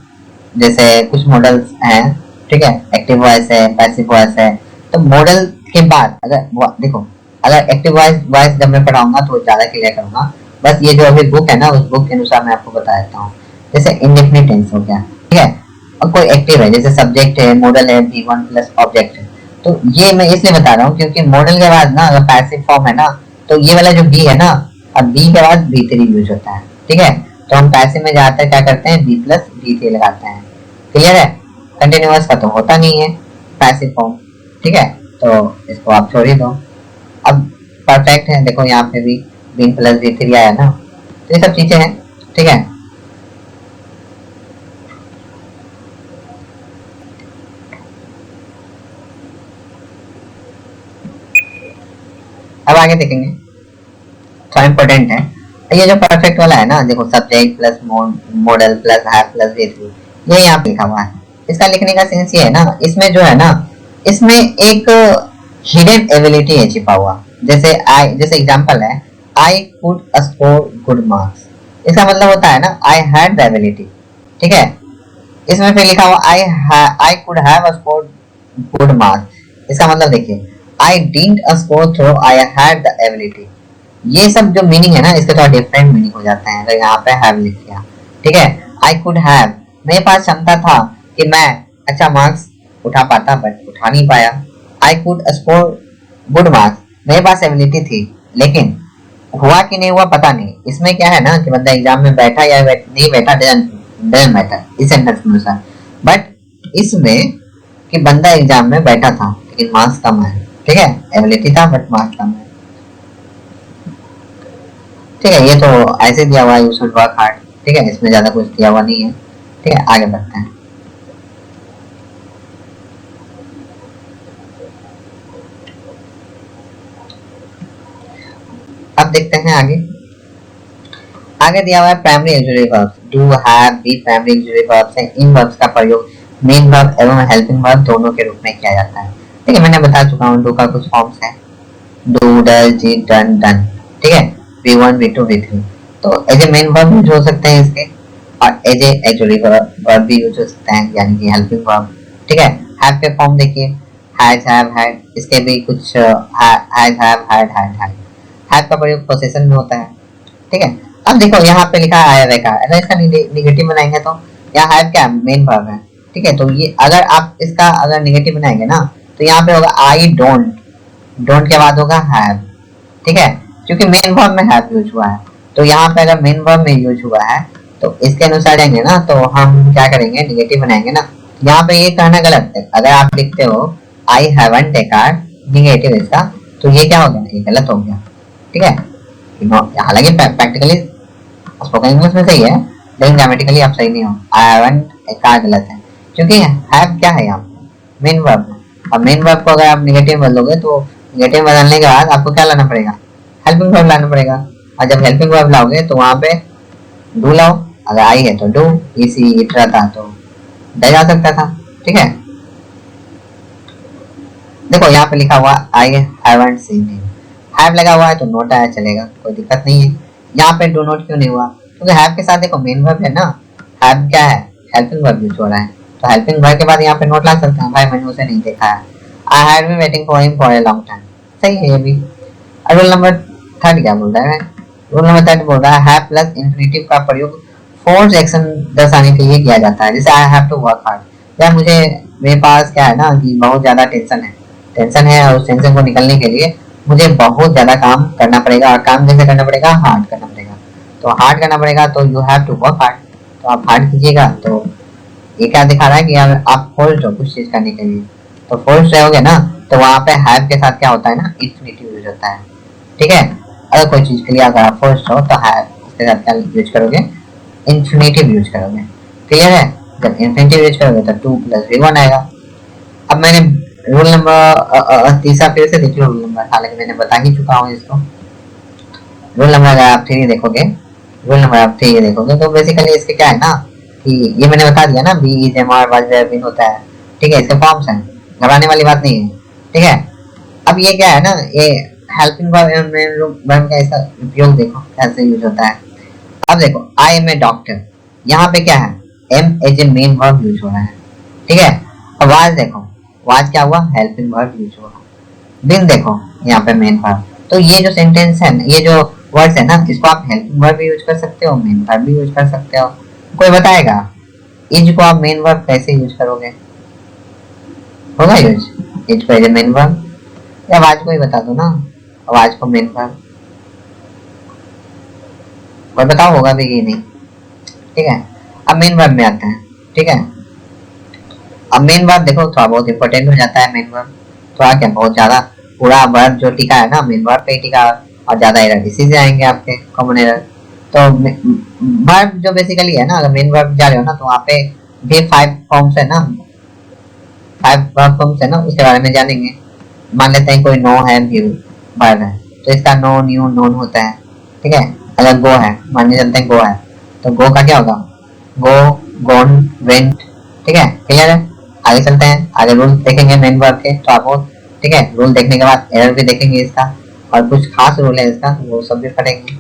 जैसे कुछ मॉडल्स हैं, ठीक है, एक्टिव वॉइस है, पैसिव वॉइस है। तो मॉडल के बाद अगर देखो, अगर एक्टिव वॉइस जब मैं पढ़ाऊंगा तो ज्यादा क्लियर करूंगा। बस ये जो अभी बुक है ना, उस बुक के अनुसार मैं आपको बता देता हूँ। जैसे इंडेफिनिट टेंस हो गया, ठीक है, और कोई एक्टिव है, जैसे सब्जेक्ट है, मॉडल है, V1 + ऑब्जेक्ट है, तो ये मैं इसलिए बता रहा हूँ क्योंकि मॉडल के बाद ना अगर पैसिव फॉर्म है ना तो ये वाला जो बी है ना, अब बी के बाद बी थ्री यूज होता है। ठीक है, तो हम पैसिव में जाते हैं क्या करते हैं, बी प्लस बी थ्री लगाते हैं। क्लियर है, कंटिन्यूअस का तो होता नहीं है पैसिव फॉर्म। ठीक है, तो इसको आप छोड़ ही दो। अब परफेक्ट है, देखो यहाँ पे भी बी प्लस बी थ्री आया ना, तो ये सब चीजें हैं। ठीक है, अब आगे देखेंगे, थोड़ा इंपॉर्टेंट है ये जो परफेक्ट वाला है ना, देखो subject plus model plus have plus we three, ये यहाँ पे लिखा हुआ है। इसका लिखने का सेंस ये है ना, इसमें जो है ना, इसमें एक हिडन एबिलिटी है छिपा हुआ। जैसे आई, जैसे एग्जांपल है I could score good marks, इसका मतलब होता है ना आई हैड द एबिलिटी। ठीक है, इसमें फिर लिखा हुआ I could have score good marks, इसका मतलब देखिए I didn't score though I had the ability. ये सब जो मीनिंग है ना, इसके थोड़ा डिफरेंट मीनिंग हो जाते हैं अगर यहाँ पे हैव लिख दिया। ठीक है, आई कुड हैव, मेरे पास क्षमता था कि मैं अच्छा मार्क्स उठा पाता, बट उठा नहीं पाया। I could score good marks, मेरे पास एबिलिटी थी, लेकिन हुआ कि नहीं हुआ पता नहीं। इसमें क्या है ना कि बंदा एग्जाम में बैठा या नहीं बैठा डजंट मैटर इस सेंटेंस के अनुसार, बट इसमें कि बंदा एग्जाम में बैठा था लेकिन मार्क्स कम है। ठीक है, एबिलिटी था बट मार्क्स कम है। ठीक है, ये तो ऐसे दिया हुआ है, यू शुड वर्क हार्ड। ठीक है, इसमें ज्यादा कुछ दिया हुआ नहीं है। ठीक है, आगे बढ़ते हैं। अब देखते हैं आगे, आगे दिया हुआ है primary auxiliary verbs, do have be primary auxiliary verbs है। इन वर्ब्स का प्रयोग मेन वर्ब एवं हेल्पिंग वर्ब दोनों के रूप में किया जाता है। ठीक है, मैंने बता चुका हूँ डू का कुछ फॉर्म्स है, do does did done done. ठीक है, V1 V2 V3, तो as a main verb use हो सकते हैं इसके, और एज ए एक्चुअली वर्ब भी यूज हो सकते हैं, यानी कि हेल्पिंग वर्ब। ठीक है, हैव के फॉर्म देखिए, हैज हैव हैड, इसके भी कुछ has have had had. Have का प्रयोग पोसेशन में होता है। ठीक है, अब देखो यहाँ पे लिखा है हैव का, अगर इसका निगेटिव बनाएंगे तो यहाँ हैव क्या मेन वर्ब है। ठीक है, तो ये अगर आप इसका अगर निगेटिव बनाएंगे ना तो यहाँ पे होगा आई डोंट, डोंट के बाद होगा हैव। ठीक है, क्योंकि मेन वर्ब में हैव यूज हुआ है, तो यहाँ पे अगर मेन वर्ब में यूज हुआ है तो इसके अनुसार जाएंगे ना, तो हम क्या करेंगे निगेटिव बनाएंगे ना। यहाँ पे ये कहना गलत है, अगर आप लिखते हो I haven't A car negative इसका, तो ये क्या हो गया, ये गलत हो गया। ठीक है, हालांकि प्रैक्टिकली स्पोकन इंग्लिश में सही है, लेकिन ग्रामेटिकली आप सही नहीं हो। आई हैवंट ए कार गलत है, क्योंकि हैव क्या है यहाँ पे मेन वर्ब, और मेन वर्ब को अगर आप निगेटिव बदलोगे तो निगेटिव बदलने के बाद आपको क्या लाना पड़ेगा, हेल्पिंग वर्ब लाना पड़ेगा। और जब हेल्पिंग वर्ब लाओगे तो वहां पे डू लाओ, अगर आई है तो डू, इसी इटरा था तो डे जा सकता था। ठीक है, देखो यहाँ पे लिखा हुआ I haven't seen him, have लगा हुआ है तो नोट आया चलेगा, कोई दिक्कत नहीं है। यहाँ पे डू नोट क्यों नहीं हुआ, क्योंकि हैव के साथ देखो मेन वर्ब है ना, हैव क्या है हेल्पिंग वर्ब यूज हो रहा है, तो हेल्पिंग वर्ब के बाद यहाँ पे नोट ला सकते हैं, भाई मैंने उसे नहीं देखा है। I had been waiting for him for a long time, सही है ये भी। रूल नंबर थर्ड क्या बोल रहा है, रूल नंबर थर्ड बोल रहा है हैव प्लस इंफिनिटिव का प्रयोग फोर्स एक्शन दर्शाने के लिए किया जाता है। जैसे I have to work hard, या मुझे मेरे पास क्या है ना कि बहुत ज्यादा टेंशन है और उस टेंशन को निकलने के लिए मुझे बहुत ज्यादा काम करना पड़ेगा, और काम कैसे करना पड़ेगा, हार्ड करना पड़ेगा। तो हार्ड करना पड़ेगा तो you have to work hard, तो आप हार्ड कीजिएगा। तो ये क्या दिखा रहा है कि आप फोर्स्ड हो कुछ चीज करने के लिए, तो फोर्स्ड रहोगे ना तो वहां पे हैव के साथ क्या होता है ना इंफिनिटिव यूज होता है। ठीक है, अगर कोई चीज के लिए अगर आप फोर्स्ड हो तो हैव उसके साथ क्या यूज करोगे, इंफिनिटिव यूज करोगे। क्लियर है, जब इंफिनिटिव यूज करोगे तो टू प्लस वी1 आएगा। अब मैंने रूल नंबर तीसरा फिर से देखिए, रूल नंबर हालांकि मैंने बता ही चुका हूँ इसको। रूल नंबर अगर आप 3 देखोगे, रूल नंबर आप 3 देखोगे तो बेसिकली इसके क्या है ना कि ये मैंने बता दिया ना, be is am are was were been होता है। ठीक है, इसके फॉर्म्स हैं, घबराने वाली बात नहीं है। ठीक है, अब ये क्या है ना, ये helping verb and main verb का इसका उपयोग देखो कैसे यूज होता है। अब देखो आई एम ए डॉक्टर, यहाँ पे क्या है am as a main verb use हो रहा है। ठीक है, अब वाज देखो, वाज क्या हुआ हेल्पिंग वर्ब यूज हुआ, बिन देखो यहाँ पे मेन वर्ब। तो ये जो सेंटेंस है, ये जो वर्ड्स है ना, इसको आप हेल्पिंग वर्ब भी यूज कर सकते हो, मेन वर्ब भी यूज कर सकते हो। कोई बताएगा इज को आप मेन वर्ब कैसे यूज करोगे, होगा यूज, इज को एज ए मेन वर्ब, या आवाज को ही बता दो ना, आवाज को मेन वर्ब, कोई बताओ होगा भी कि नहीं। ठीक है, अब मेन वर्ब में आते हैं। ठीक है, अब मेन वर्ब देखो थोड़ा बहुत इंपॉर्टेंट हो जाता है मेन वर्ब, थोड़ा क्या बहुत ज्यादा, पूरा वर्ब जो टिका है ना मेन वर्ब पे ही टिका, और ज्यादा एरर इसी से आएंगे आपके, कॉमन एरर। तो वर्ब जो बेसिकली है ना, अगर मेन वर्ब जा रहे हो ना तो वहाँ पे भी 5 फॉर्म्स है ना, 5 वर्ब फॉर्म्स है ना, उसके बारे में जानेंगे। मान लेते हैं कोई नो है, व्यू वर्ब है, तो इसका नो, न्यू, नोन होता है। ठीक है, अगर गो है, मान चलते हैं गो है, तो गो का क्या होगा, गो, गोन, वेंट। ठीक है, क्लियर है। आगे चलते हैं, आगे रूल देखेंगे मेन वर्ब के, तो आपको ठीक है रूल देखने के बाद एरर भी देखेंगे इसका, और कुछ खास रूल है इसका, वो सब भी पढ़ेंगे।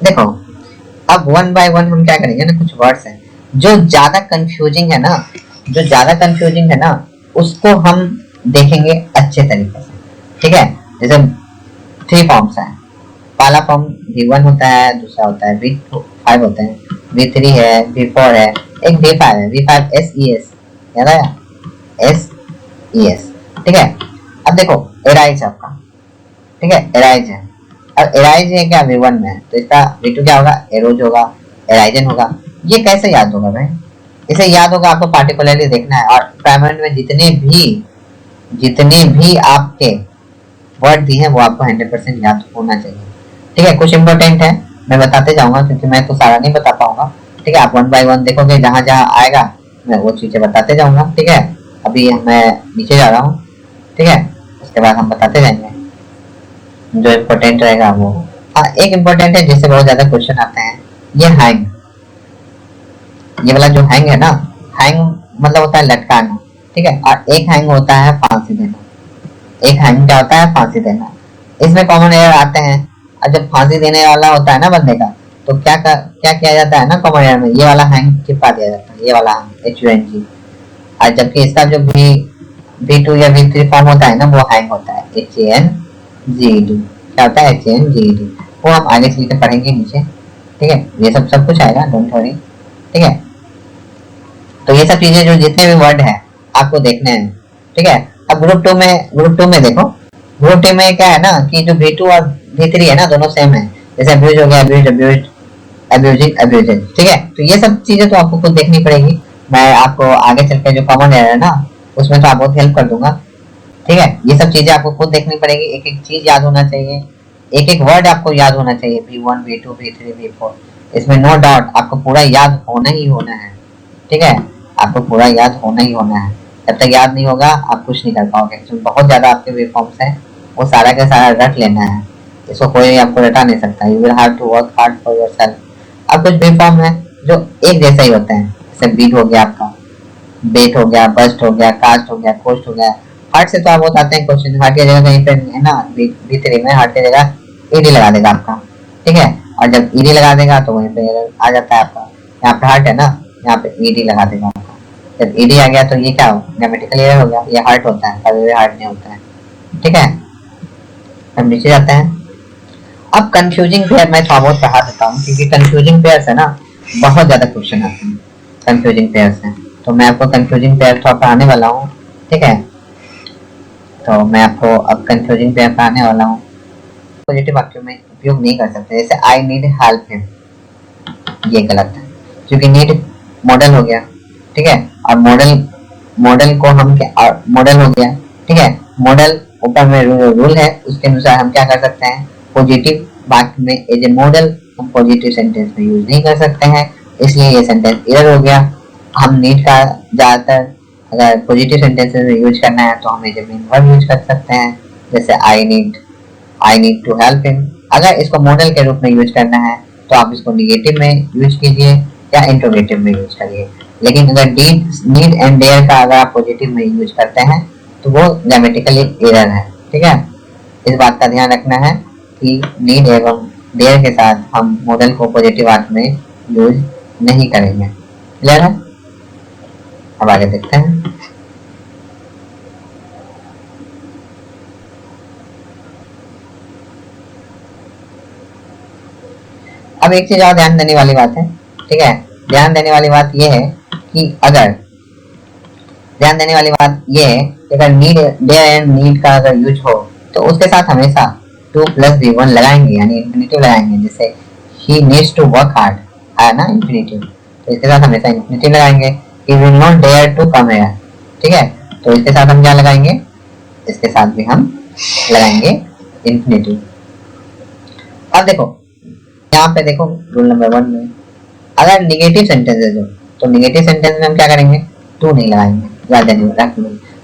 देखो अब वन बाय वन हम क्या करेंगे ना, कुछ वर्ड्स हैं जो ज्यादा कंफ्यूजिंग है ना, जो ज्यादा कंफ्यूजिंग है ना, उसको हम देखेंगे अच्छे तरीके से। ठीक है, जैसे 3 फॉर्म्स हैं, पहला फॉर्म V1 होता है, दूसरा होता है V5 होता है, V3 है, V4 है, एक V5 है, V5 SES, याद आया, SES। ठीक है, अब देखो एराइज आपका, ठीक है एराइज है, अब एराइज है क्या V1 में है, तो इसका V2 क्या होगा, एरोज होगा, एराइजन होगा। ये कैसे याद होगा भाई, इसे याद होगा आपको पार्टिकुलरली देखना है, और प्राइमरी में जितने भी आपके वर्ड दिए हैं वो आपको 100% याद होना चाहिए। ठीक है, कुछ इंपॉर्टेंट है मैं बताते जाऊंगा, क्योंकि मैं तो सारा नहीं बता पाऊंगा। ठीक है, आप 1 बाय 1 देखोगे, जहां जहां आएगा मैं वो चीजें बताते जाऊंगा। ठीक है, अभी मैं नीचे जा रहा हूँ। ठीक है, उसके बाद हम बताते जाएंगे जो इम्पोर्टेंट रहेगा वो। हाँ, एक इम्पोर्टेंट है जिससे बहुत ज्यादा क्वेश्चन आते हैं, ये हैंग, ये वाला जो हैंग है ना, हैंग मतलब होता है लटकाना। ठीक है, और एक हैंग होता है फांसी देना, एक हैंग क्या होता है, फांसी देना। इसमें कॉमन एरर आते हैं, और जब फांसी देने वाला होता है ना बंदे का, तो क्या किया जाता है ना कॉमन एरर में, ये वाला हैंग चिपका दिया जाता है, ये वाला हैंग HUNG। और जबकि इसका जो V2 या V3 फॉर्म होता है ना, वो हैंग होता है HANGED। क्या होता है, HANGED, वो हम आगे चल के पढ़ेंगे नीचे। ठीक है, ये सब कुछ आएगा, डोंट वरी। ठीक है, तो ये सब चीजें जो जितने भी वर्ड है आपको देखने हैं। ठीक है, अब ग्रुप 2 में देखो, ग्रुप 2 में क्या है ना कि जो V2 और V3 है ना, दोनों सेम है। जैसे अब्यूज हो गया, अब्यूज, अब्यूजिंग, अब्यूजेड। ठीक है, तो ये सब चीजें तो आपको खुद देखनी पड़ेगी, मैं आपको आगे चल के जो कॉमन है ना उसमें तो आपको हेल्प कर दूंगा। ठीक है, ये सब चीजें आपको खुद देखनी पड़ेगी, एक एक चीज याद होना चाहिए, एक एक वर्ड आपको याद होना चाहिए, V1, V2, V3, V4, इसमें नो डाउट आपको पूरा याद होना ही होना है। ठीक है, आपको पूरा याद होना ही होना है, जब तक याद नहीं होगा आप कुछ नहीं कर पाओगे। तो बहुत ज्यादा आपके वेव फॉर्म्स हैं, वो सारा का सारा रट लेना है, इसको कोई आपको रटा नहीं सकता, you will have to work hard for yourself. अब कुछ वेव फॉर्म है जो एक जैसा ही होते हैं, जैसे बीट हो गया आपका, बेट हो गया, बस्ट हो गया, कास्ट हो गया, कोस्ट हो गया। हार्ट से तो आप बताते हैं क्वेश्चन, हार्ट की जगह कहीं पे है ना, B3 में हार्ट की जगह ED लगा देगा आपका। ठीक है, और जब ED लगा देगा तो वहीं पे आ जाता है आपका, यहाँ पे हार्ट है ना, यहाँ पे ED लगा देगा आपका। जब ED आ गया तो ये क्या हो, ग्रामेटिकल एरर हो गया, ये हार्ट होता है, कभी भी हार्ट नहीं होता है। ठीक है, हम नीचे जाते हैं। अब कंफ्यूजिंग पेयर मैं थोड़ा बहुत पढ़ा देता हूँ, क्योंकि कंफ्यूजिंग पेयर से ना बहुत ज्यादा क्वेश्चन आते हैं कंफ्यूजिंग पेयर से, तो मैं आपको कंफ्यूजिंग पेयर थोड़ा पढ़ाने वाला हूँ। ठीक है, तो मैं आपको अब कंफ्यूजिंग पेयर पढ़ाने वाला हूँ। पॉजिटिव वाक्यों में उपयोग नहीं कर सकते, जैसे आई नीड हेल्प हिम, ये गलत है, क्योंकि नीड मॉडल हो गया। ठीक है, और मॉडल को हम क्या, मॉडल हो गया। ठीक है, मॉडल ऊपर में रूल है, उसके अनुसार हम क्या कर सकते हैं, पॉजिटिव वाक्य में एज ए मॉडल हम पॉजिटिव सेंटेंस में यूज नहीं कर सकते हैं, इसलिए ये सेंटेंस एरर हो गया। हम नीड का ज्यादातर अगर पॉजिटिव सेंटेंसेस में यूज करना है तो हम as a main verb use कर सकते हैं, जैसे I need to help him. अगर इसको मॉडल के रूप में यूज करना है तो आप इसको निगेटिव में यूज कीजिए या इंट्रोगेटिव में यूज करिए। लेकिन अगर नीड एंड डेयर का अगर आप पॉजिटिव में यूज करते हैं तो वो ग्रामेटिकली एरर है। ठीक है, इस बात का ध्यान रखना है कि नीड एवं डेयर के साथ हम मॉडल को पॉजिटिव अर्थ में यूज नहीं करेंगे। क्लियर है, अब आगे देखते हैं। अब एक चीज और ध्यान देने वाली बात है। ठीक है, ध्यान देने वाली बात यह है कि अगर ध्यान देने वाली बात ये है कि अगर नीड डेयर एंड नीड का अगर यूज हो तो उसके साथ हमेशा टू प्लस बी वन लगाएंगे, यानी इंफिनिटिव लगाएंगे। जैसे he needs to work hard है ना इंफिनिटिव, तो इसके साथ हमेशा इंफिनिटिव लगाएंगे। He will not dare to come here, ठीक है, तो इसके साथ हम क्या लगाएंगे, इसके साथ भी हम लगाएंगे इंफिनिटिव। अब देखो यहाँ पे देखो रूल नंबर 1 में अगर निगेटिव सेंटेंस है जो, तो निगेटिव सेंटेंस में हम क्या करेंगे, टू नहीं लगाएंगे। याद रखना।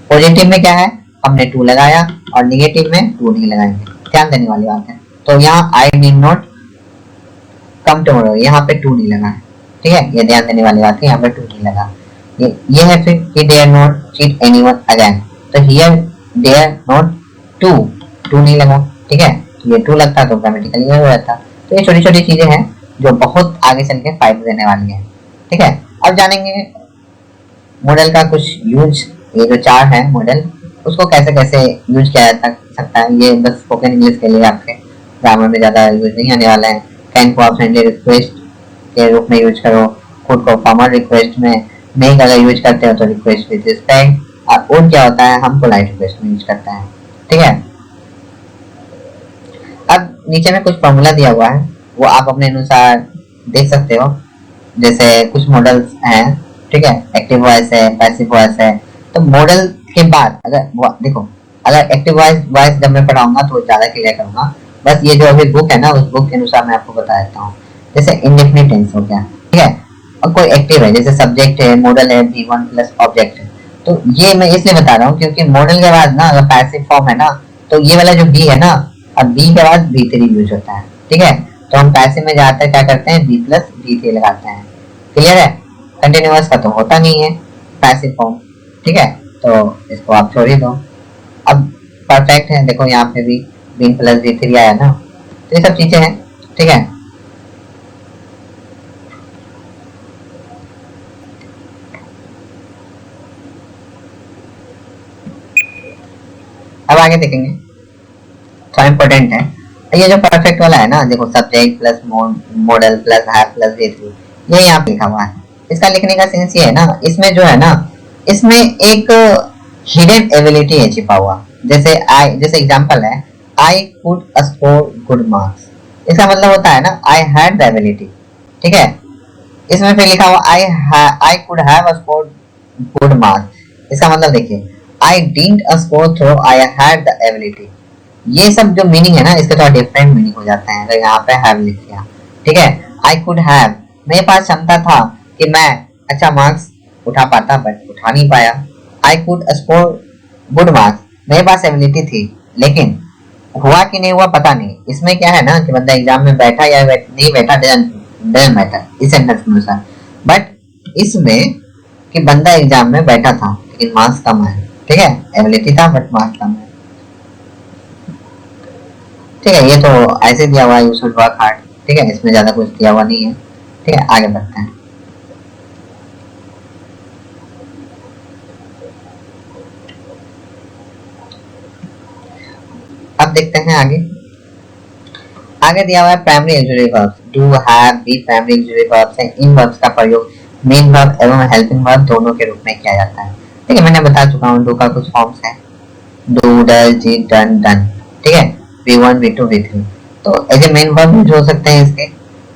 पॉजिटिव में क्या है, हमने टू लगाया, और निगेटिव में टू नहीं लगाएंगे। ध्यान देने वाली बात है। तो यहाँ I did not come tomorrow, यहाँ पे टू नहीं लगा है, ठीक है, ये ध्यान देने वाली बात है, यहाँ पे टू नहीं लगा। ये है फिर he dare not cheat anyone again, तो here dare not टू नहीं लगा, ठीक है, ये टू लगता तो ग्रामेटिकली हो जाता। तो ये छोटी छोटी चीजें हैं जो बहुत आगे चल के फायदे देने वाली है, ठीक है। अब जानेंगे मॉडल का कुछ यूज, ये जो चार है मॉडल, उसको कैसे कैसे यूज किया जा सकता है। ये बस स्पोकन इंग्लिश के लिए, आपके ग्रामर में ज्यादा यूज नहीं आने वाला है। कैन को आप फ्रेंडली रिक्वेस्ट के रूप में यूज करो, खुद को फॉर्मल रिक्वेस्ट में नहीं अगर यूज करते हो तो रिक्वेस्ट विद रिस्पेक्ट, और क्या होता है हम पोलाइट रिक्वेस्ट में यूज करते हैं, ठीक है। अब नीचे में कुछ फॉर्मूला दिया हुआ है, वो आप अपने अनुसार देख सकते हो। जैसे कुछ मॉडल्स हैं, ठीक है, एक्टिव वॉइस है, पैसिव वॉइस है। तो मॉडल के बाद अगर देखो, अगर एक्टिव वॉइस जब मैं पढ़ाऊंगा तो ज्यादा क्लियर करूंगा। बस ये जो अभी बुक है ना, उस बुक के अनुसार मैं आपको बता देता हूँ। जैसे इंडेफिनिट टेंस हो गया, ठीक है, और कोई एक्टिव है, जैसे सब्जेक्ट है, मॉडल है, V1 प्लस ऑब्जेक्ट है। तो ये मैं इसलिए बता रहा हूँ क्योंकि मॉडल के बाद ना अगर पैसिव फॉर्म है ना, तो ये वाला जो बी है ना, अब बी के बाद B3 यूज होता है, ठीक है। तो हम पैसिव में जाते हैं क्या करते हैं, B प्लस B3 लगाते हैं। क्लियर है। कंटिन्यूअस का तो होता नहीं है पैसिव फॉर्म, ठीक है, तो इसको आप छोड़ ही दो। अब परफेक्ट है, देखो यहाँ पे भी B प्लस B3 आया ना, तो ये सब चीजें हैं, ठीक है। अब आगे देखेंगे, थोड़ा इंपॉर्टेंट है ये जो परफेक्ट वाला है ना, देखो subject plus model plus have plus V3, ये यहाँ पे लिखा हुआ है। इसका लिखने का सेंस ये है ना, इसमें जो है ना, इसमें एक हिडन एबिलिटी है छिपा हुआ। जैसे एग्जांपल है, I could score good marks, इसका मतलब होता है ना आई हैड द एबिलिटी, ठीक है। इसमें फिर लिखा हुआ I could have scored good marks, इसका मतलब देखिए I didn't score though I had the ability. ये सब जो मीनिंग है ना, इसके थोड़ा डिफरेंट मीनिंग हो जाते हैं अगर यहाँ पे हैव लिख दिया, ठीक है। आई कुड हैव, मेरे पास क्षमता था कि मैं अच्छा मार्क्स उठा पाता, बट उठा नहीं पाया। I could score good marks, मेरे पास एबिलिटी थी, लेकिन हुआ कि नहीं हुआ पता नहीं। इसमें क्या है ना कि बंदा एग्जाम में बैठा या नहीं बैठा डजंट मैटर इस सेंटेंस के अनुसार, बट इसमें कि बंदा एग्जाम में बैठा था लेकिन मार्क्स कम है, ठीक है, एबिलिटी था बट मार्क्स कम है, ठीक है। ये तो ऐसे दिया हुआ है, यू शुड वर्क हार्ड, ठीक है, इसमें ज्यादा कुछ दिया हुआ नहीं है, ठीक है। आगे बढ़ते हैं। अब देखते हैं आगे दिया हुआ है primary auxiliary verbs, do, have, be primary auxiliary verbs हैं। इन वर्ब्स का प्रयोग मेन वर्ब एवं हेल्पिंग वर्ब दोनों के रूप में किया जाता है, ठीक है। मैंने बता चुका हूँ, डू का कुछ फॉर्म्स है, डू, डज, डिड, डन, ठीक है, V1, V2, V3। तो as a main verb use हो सकते हैं इसके,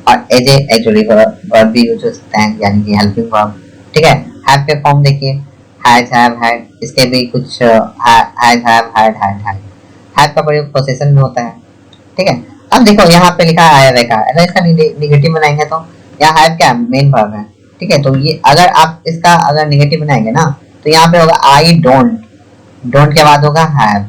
और एज ए एक्चुअली वर्ब भी यूज हो सकते हैं, यानी कि हेल्पिंग वर्ब, ठीक है। हैव के फॉर्म देखिए, हैज, हैव, हैड, इसके भी कुछ हैज, हैव, हैड, हैव का प्रयोग पोजीशन में होता है, ठीक है। अब देखो यहाँ पे लिखा है हैव का, अगर इसका निगेटिव बनाएंगे तो यहाँ हैव क्या मेन वर्ब है, ठीक है। तो ये अगर आप इसका अगर निगेटिव बनाएंगे ना, तो यहाँ पे होगा आई डोंट, डोंट के बाद होगा हैव,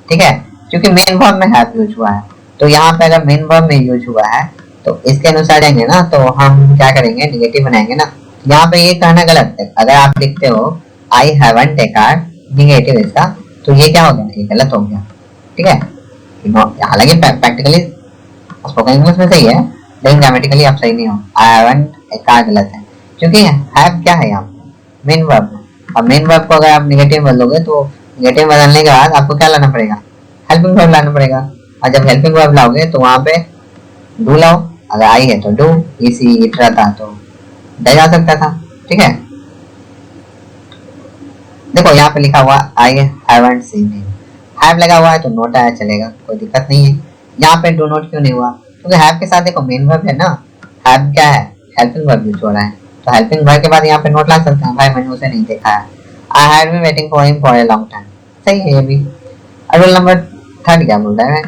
ठीक है, क्योंकि मेन वर्ब में हैव यूज हुआ है। तो यहाँ पे अगर मेन वर्ब में यूज हुआ है तो इसके अनुसार जाएंगे ना, तो हम क्या करेंगे, निगेटिव बनाएंगे ना। यहाँ पे ये कहना गलत है, अगर आप लिखते हो I haven't A car, negative इसका, तो ये क्या हो गया, ये गलत हो गया, ठीक है। हालांकि प्रैक्टिकली स्पोकन इंग्लिश में सही है, लेकिन ग्रामेटिकली आप सही नहीं हो। आई हैवंट ए कार गलत है, क्योंकि हैव क्या है यहाँ पे मेन वर्ब है। अब मेन वर्ब को अगर आप निगेटिव बदलोगे तो निगेटिव बदलने के बाद आपको क्या लाना पड़ेगा, हेल्पिंग वर्ब लाना पड़ेगा। और जब हेल्पिंग वर्ब लाओगे तो वहां पे डू लाओ, अगर आई है तो डू, इसी इटरा था तो डज आ सकता था, ठीक है। देखो यहाँ पे लिखा हुआ I haven't seen him, have लगा हुआ है तो नोट आया चलेगा, कोई दिक्कत नहीं है। यहाँ पे डू नोट क्यों नहीं हुआ, क्योंकि हैव के साथ देखो मेन वर्ब है ना, हैव क्या है, हेल्पिंग वर्ब यूज हो रहा है, तो हेल्पिंग वर्ब के बाद यहाँ पे नोट ला सकते हैं, भाई मैंने उसे नहीं देखा है, I had been waiting for him for a long time, सही है ये भी। और रूल नंबर थर्ड क्या बोल रहा है,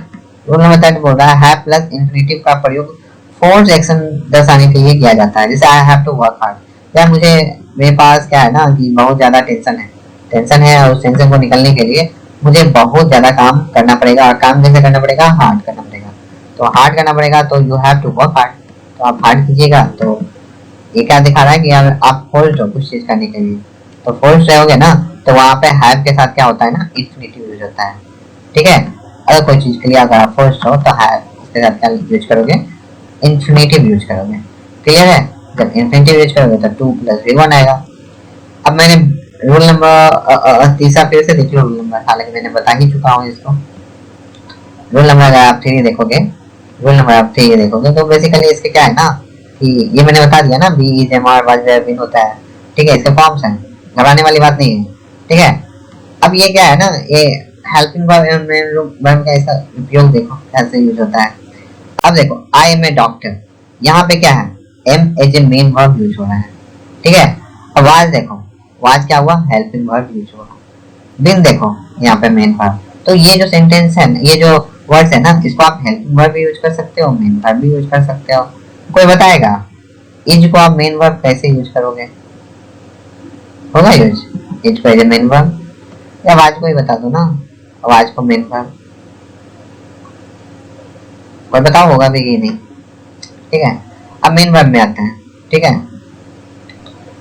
रूल नंबर थर्ड बोल रहा है हैव प्लस इन्फिनिटिव का प्रयोग फोर्स एक्शन दर्शाने के लिए किया जाता है, जैसे I have to work hard, यार मुझे, मेरे पास क्या है ना कि बहुत ज्यादा टेंशन है और उस टेंशन को निकलने के लिए मुझे बहुत ज्यादा काम करना पड़ेगा, और काम कैसे करना पड़ेगा, हार्ड करना पड़ेगा, तो हार्ड करना पड़ेगा तो you have to work hard, तो आप हार्ड कीजिएगा। तो ये क्या दिखा रहा है कि आप फोर्स्ड हो कुछ चीज करने के लिए, तो फोर्स्ड रहोगे ना तो वहाँ पे हैव के साथ क्या होता है ना, इंफिनिटिव यूज होता है, ठीक है। अगर कोई चीज के लिए अगर आप फोर्स्ड हो तो हैव उसके साथ क्या यूज करोगे, इंफिनिटिव यूज करोगे, क्लियर है। जब इंफिनिटिव यूज करोगे तो टू प्लस वी वन आएगा। अब मैंने रूल नंबर तीसरा फिर से देख लो, रूल नंबर हालांकि मैंने बता ही चुका हूँ इसको। रूल नंबर अगर आप 3 देखोगे, रूल नंबर आप 3 देखोगे तो बेसिकली इसके क्या है ना कि ये मैंने बता दिया ना, be is am are was were been होता है, ठीक है, इसके फॉर्म्स हैं, घबराने वाली बात नहीं है, ठीक है। अब ये क्या है ना, ये हेल्पिंग वर्ब का इसका उपयोग देखो कैसे यूज होता है। अब देखो आई एम ए डॉक्टर, यहाँ पे क्या है, am as a main verb use हो रहा है, ठीक है। अब वाज देखो, वाज क्या हुआ, हेल्पिंग वर्ब यूज हुआ, बिन देखो यहाँ पे मेन वर्ब, तो ये जो सेंटेंस है, ये जो वर्ड्स है ना, इसको आप हेल्पिंग वर्ब भी यूज कर सकते हो, मेन वर्ब भी यूज कर सकते हो। कोई बताएगा इज को आप मेन वर्ब कैसे यूज करोगे, होगा यूज इज को एज ए मेन वर्ब, या आवाज को ही बता दो ना, आवाज को मेन वर्ब, कोई बताओ होगा भी कि नहीं, ठीक है। अब मेन वर्ब में आते हैं, ठीक है।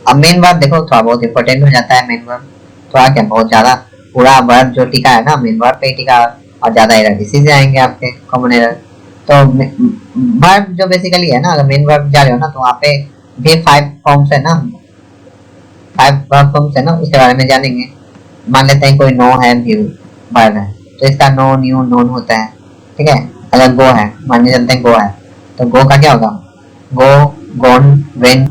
अब मेन वर्ब देखो थोड़ा बहुत इंपॉर्टेंट हो जाता है मेन वर्ब, थोड़ा क्या बहुत ज्यादा, पूरा वर्ब जो टिका है ना मेन वर्ब पे टिका, और ज्यादा एरर इसी से आएंगे आपके, कॉमन एरर। तो वर्ब जो बेसिकली है ना, अगर मेन वर्ब जा रहे हो ना तो वहाँ पे भी 5 फॉर्म्स है ना, 5 वर्ब फॉर्म्स है ना, उसके बारे में जानेंगे। मान लेते हैं कोई नो है व्यू वर्ब है, तो इसका नो न्यू नोन होता है, ठीक है। अगर गो है, मान के चलते हैं गो है, तो गो का क्या होगा, गो, गोन, वेंट,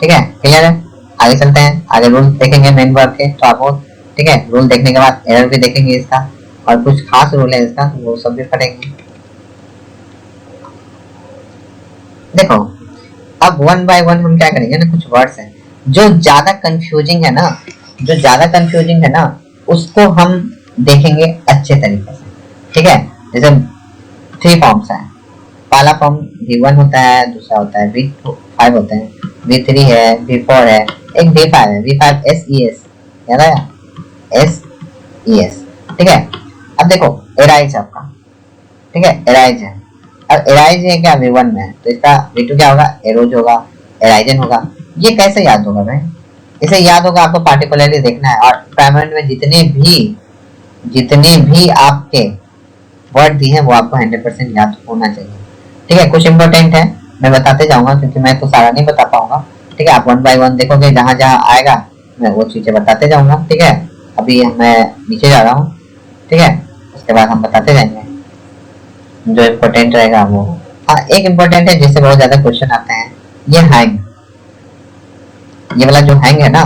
ठीक है, क्लियर है। आगे चलते हैं, आगे रूल देखेंगे मेन वर्ब के, तो आपको, ठीक है, रूल देखने के बाद एरर भी देखेंगे इसका, और कुछ खास रूल है इसका, वो सब भी पढ़ेंगे। देखो अब वन बाय वन हम क्या करेंगे ना, कुछ वर्ड्स हैं जो ज्यादा कंफ्यूजिंग है ना, जो ज्यादा कंफ्यूजिंग है ना, उसको हम देखेंगे अच्छे तरीके से, ठीक है। जैसे 3 फॉर्म्स हैं, पहला फॉर्म V1 होता है, दूसरा होता है V5 होता है, V3 है, V4 है, एक V5 है, V5 SES, याद आया, SES, ठीक है। अब देखो एराइज आपका, ठीक है, एराइज है, अब एराइज है क्या V1 में है, तो इसका V2 क्या होगा, एरोज होगा, एराइजन होगा। ये कैसे याद होगा भाई, इसे याद होगा आपको पार्टिकुलरली देखना है, और प्राइमरी में जितने भी आपके वर्ड दिए हैं वो आपको 100% याद होना चाहिए, ठीक है। कुछ इंपॉर्टेंट है मैं बताते जाऊंगा, क्योंकि मैं तो सारा नहीं बता पाऊंगा, ठीक है। आप 1 बाय 1 देखोगे, जहां जहां आएगा मैं वो चीजें बताते जाऊंगा, ठीक है। अभी मैं नीचे जा रहा हूँ, ठीक है, उसके बाद हम बताते जाएंगे जो इम्पोर्टेंट रहेगा वो। हाँ एक इम्पोर्टेंट है जिससे बहुत ज्यादा क्वेश्चन आते हैं, ये हैंग, ये वाला जो हैंग है ना,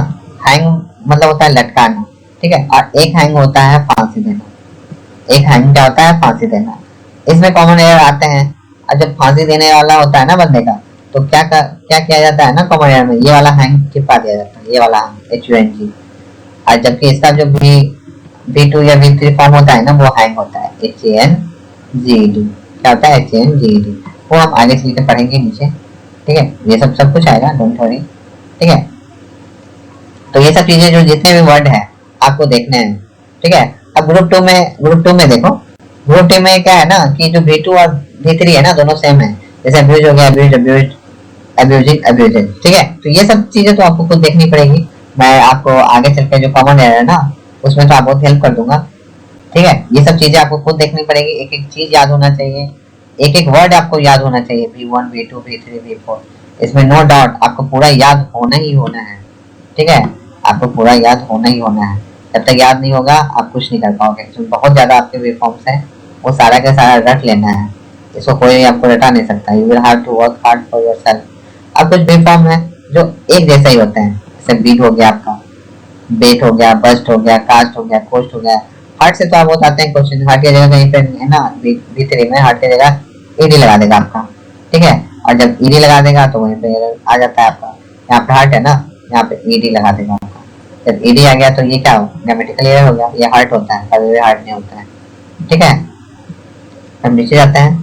हैंग मतलब होता है लटकाना, ठीक है, और एक हैंग होता है फांसी देना, एक हैंग क्या होता है, फांसी देना। इसमें कॉमन एरर आते हैं, और जब फांसी देने वाला होता है ना बंदे का, तो क्या किया जाता है ना कॉमन एरर में, ये वाला हैंग चिपका दिया जाता है, ये वाला HUNG, और जबकि इसका जो V2 या V3 फॉर्म होता है ना, वो हैंग होता है HANGED, क्या होता है HANGED, वो हम आगे चल के पढ़ेंगे नीचे, ठीक है। ये सब कुछ आएगा, डोंट वरी, ठीक है। तो ये सब चीजें जो जितने भी वर्ड है आपको देखने हैं, ठीक है। अब ग्रुप टू में देखो, ग्रुप टू में क्या है ना कि जो V2 और V3 है ना, दोनों सेम है, जैसे अब्यूज हो गया, अब्यूज, अब्यूजिंग, अब्यूजेड, ठीक है। तो ये सब चीजें तो आपको खुद देखनी पड़ेगी, मैं आपको आगे चल के जो कॉमन है ना उसमें तो आपको हेल्प कर दूंगा, ठीक है। ये सब चीजें आपको खुद देखनी पड़ेगी, एक एक चीज याद होना चाहिए, एक एक वर्ड आपको याद होना चाहिए, V1 V2 V3 V4, इसमें नो डाउट आपको पूरा याद होना ही होना है, ठीक है, आपको पूरा याद होना ही होना है। जब तक याद नहीं होगा आप कुछ नहीं कर पाओगे, इसमें बहुत ज्यादा आपके वे फॉर्म्स हैं, वो सारा का सारा रट लेना है, इसको कोई आपको रटा नहीं सकता, you will have to work hard for yourself. अब कुछ वे फॉर्म है जो एक जैसा ही होते हैं, जैसे बीट हो गया आपका, बेट हो गया, बस्ट हो गया, कास्ट हो गया, कोस्ट हो गया। हार्ट से तो आप बताते हैं क्वेश्चन, हार्ट की जगह कहीं पे है ना B3 में हार्ट की जगह ईडी लगा देगा आपका, ठीक है। और जब ईडी लगा देगा तो वहीं पे आ जाता है आपका, यहाँ पे हार्ट है ना, यहाँ पे ईडी लगा देगा आपका। जब ईडी आ गया तो ये क्या हो, ग्रामेटिकल एरर हो गया, ये हार्ट होता है, कभी भी हार्ट नहीं होता है, ठीक है। हम नीचे जाते हैं।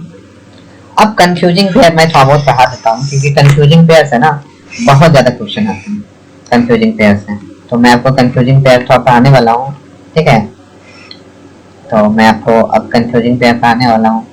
अब कंफ्यूजिंग पेयर मैं थोड़ा बहुत पढ़ा देता हूँ, क्योंकि कंफ्यूजिंग पेयर से ना बहुत ज्यादा क्वेश्चन आते हैं कंफ्यूजिंग पेयर से। तो मैं आपको कंफ्यूजिंग पेयर थोड़ा पढ़ाने वाला हूँ, ठीक है। तो मैं आपको अब कंफ्यूजिंग पेयर पढ़ाने वाला हूँ।